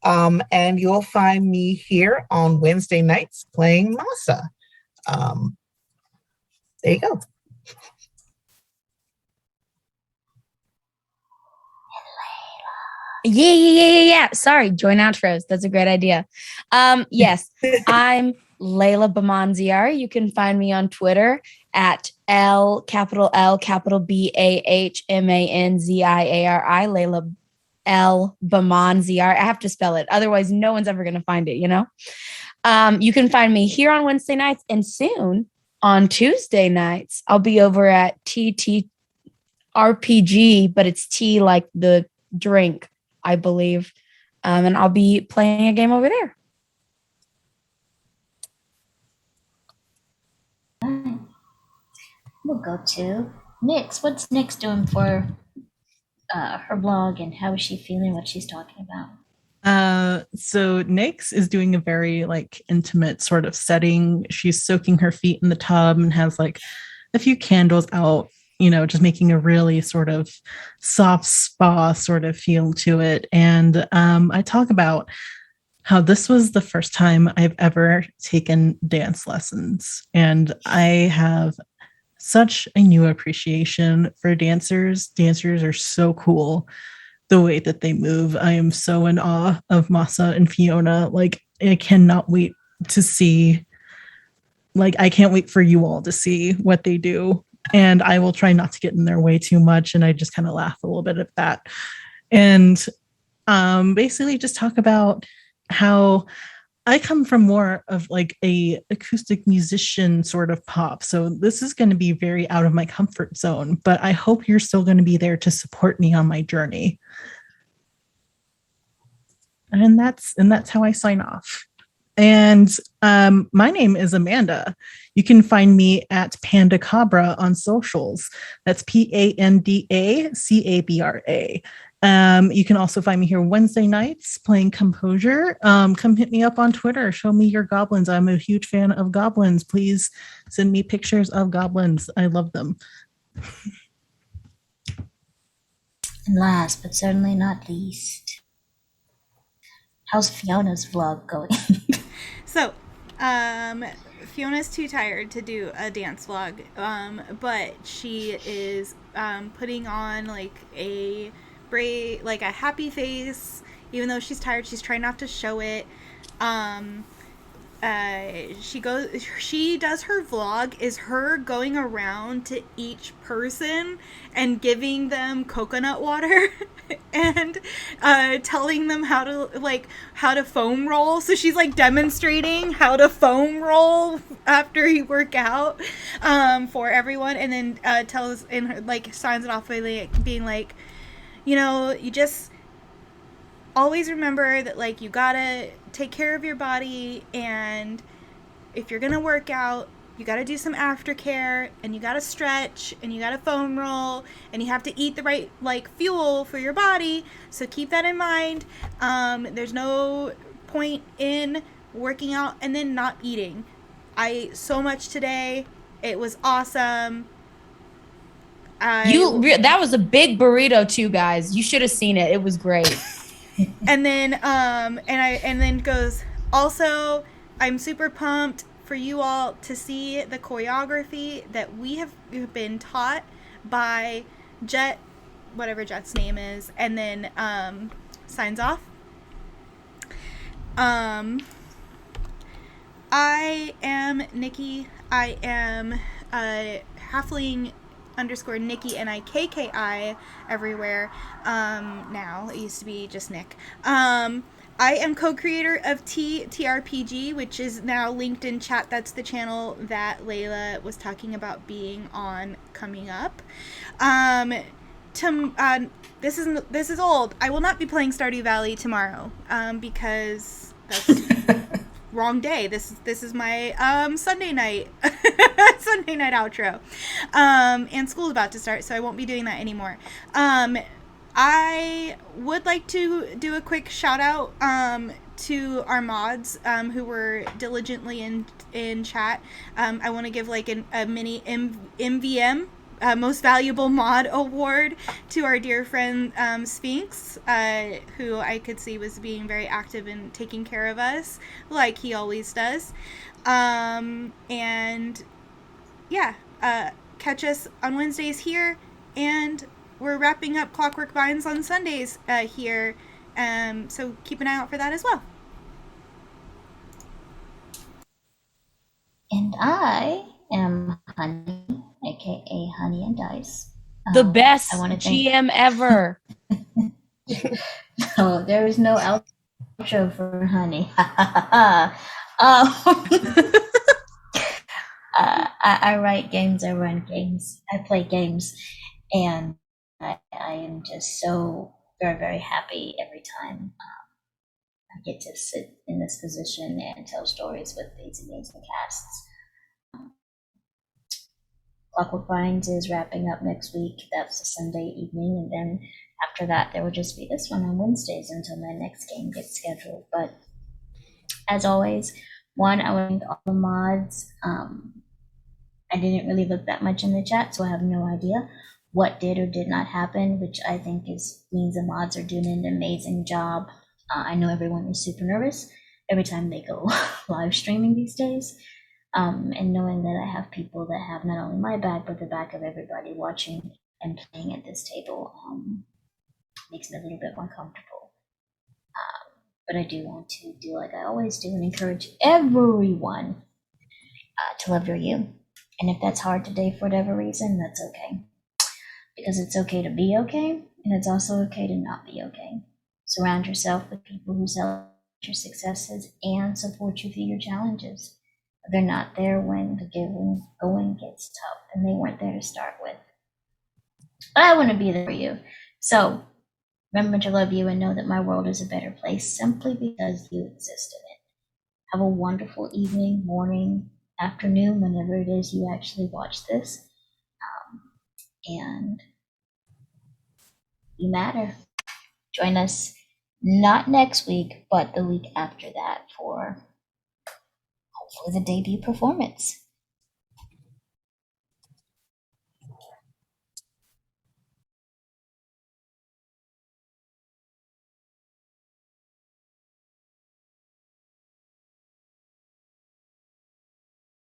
And you'll find me here on Wednesday nights playing Masa. There you go. Yeah. Sorry, join outros. That's a great idea. Yes, I'm Layla Bamanziar. You can find me on Twitter at L BAHMANZIARI, Layla L Bamanziar. I have to spell it, otherwise no one's ever going to find it, you know? You can find me here on Wednesday nights, and soon on Tuesday nights, I'll be over at TTRPG RPG, but it's tea like the drink, I believe. And I'll be playing a game over there. We'll go to Nyx. What's Nyx doing for her blog, and how is she feeling? What she's talking about? So Nyx is doing a very like intimate sort of setting. She's soaking her feet in the tub and has like a few candles out, just making a really sort of soft spa sort of feel to it. And I talk about how this was the first time I've ever taken dance lessons. And I have such a new appreciation for dancers. Dancers are so cool. The way that they move. I am so in awe of Masa and Fiona. Like, I cannot wait to see, I can't wait for you all to see what they do. And I will try not to get in their way too much. And I just kind of laugh a little bit at that. And basically just talk about how I come from more of like a acoustic musician sort of pop. So this is going to be very out of my comfort zone, but I hope you're still going to be there to support me on my journey. And that's how I sign off. And my name is Amanda. You can find me at Panda Cabra on socials. That's PandaCabra. You can also find me here Wednesday nights playing Composure. Come hit me up on Twitter. Show me your goblins. I'm a huge fan of goblins. Please send me pictures of goblins. I love them. And last but certainly not least, how's Fiona's vlog going? So, Fiona's too tired to do a dance vlog, but she is putting on like a happy face. Even though she's tired, she's trying not to show it. She does her vlog is her going around to each person and giving them coconut water and telling them how to foam roll. So she's like demonstrating how to foam roll after you work out for everyone, and then tells and signs it off by being like, you just always remember that you gotta take care of your body, and if you're gonna work out, you gotta do some aftercare, and you gotta stretch, and you gotta foam roll, and you have to eat the right fuel for your body. So keep that in mind. There's no point in working out and then not eating. I ate so much today. It was awesome. That was a big burrito too, guys. You should have seen it. It was great. And then and then goes, also, I'm super pumped for you all to see the choreography that we have been taught by Jet, whatever Jet's name is, and then signs off. I am Nikki. I am halfling _Nikki, NIKKI everywhere now. It used to be just Nick. I am co-creator of TRPG, which is now linked in chat. That's the channel that Layla was talking about being on coming up. This is old. I will not be playing Stardew Valley tomorrow because that's wrong day. This is my Sunday night outro, and school's about to start, so I won't be doing that anymore. I would like to do a quick shout out to our mods who were diligently in chat. I want to give a mini MVM, Most Valuable Mod Award, to our dear friend Sphinx, who I could see was being very active in taking care of us, like he always does. And yeah, catch us on Wednesdays here, and we're wrapping up Clockwork Vines on Sundays here, so keep an eye out for that as well. And I am Honey, aka Honey and Dice. The best I wanna GM ever. No, there is no outro for Honey. I write games, I run games, I play games, and I am just so very, very happy every time I get to sit in this position and tell stories with these amazing casts. Clockwork Vines is wrapping up next week. That's a Sunday evening, and then after that, there will just be this one on Wednesdays until my next game gets scheduled. But as always, one, I want to thank all the mods. I didn't really look that much in the chat, so I have no idea what did or did not happen, which I think means the mods are doing an amazing job. I know everyone is super nervous every time they go live streaming these days. And knowing that I have people that have not only my back, but the back of everybody watching and playing at this table makes me a little bit more comfortable. But I do want to do like I always do and encourage everyone to love your you. And if that's hard today for whatever reason, that's okay. Because it's okay to be okay, and it's also okay to not be okay. Surround yourself with people who celebrate your successes and support you through your challenges. They're not there when the going gets tough, and they weren't there to start with. But I want to be there for you. So remember to love you and know that my world is a better place simply because you exist in it. Have a wonderful evening, morning, afternoon, whenever it is you actually watch this. And you matter. Join us not next week, but the week after that for hopefully the debut performance.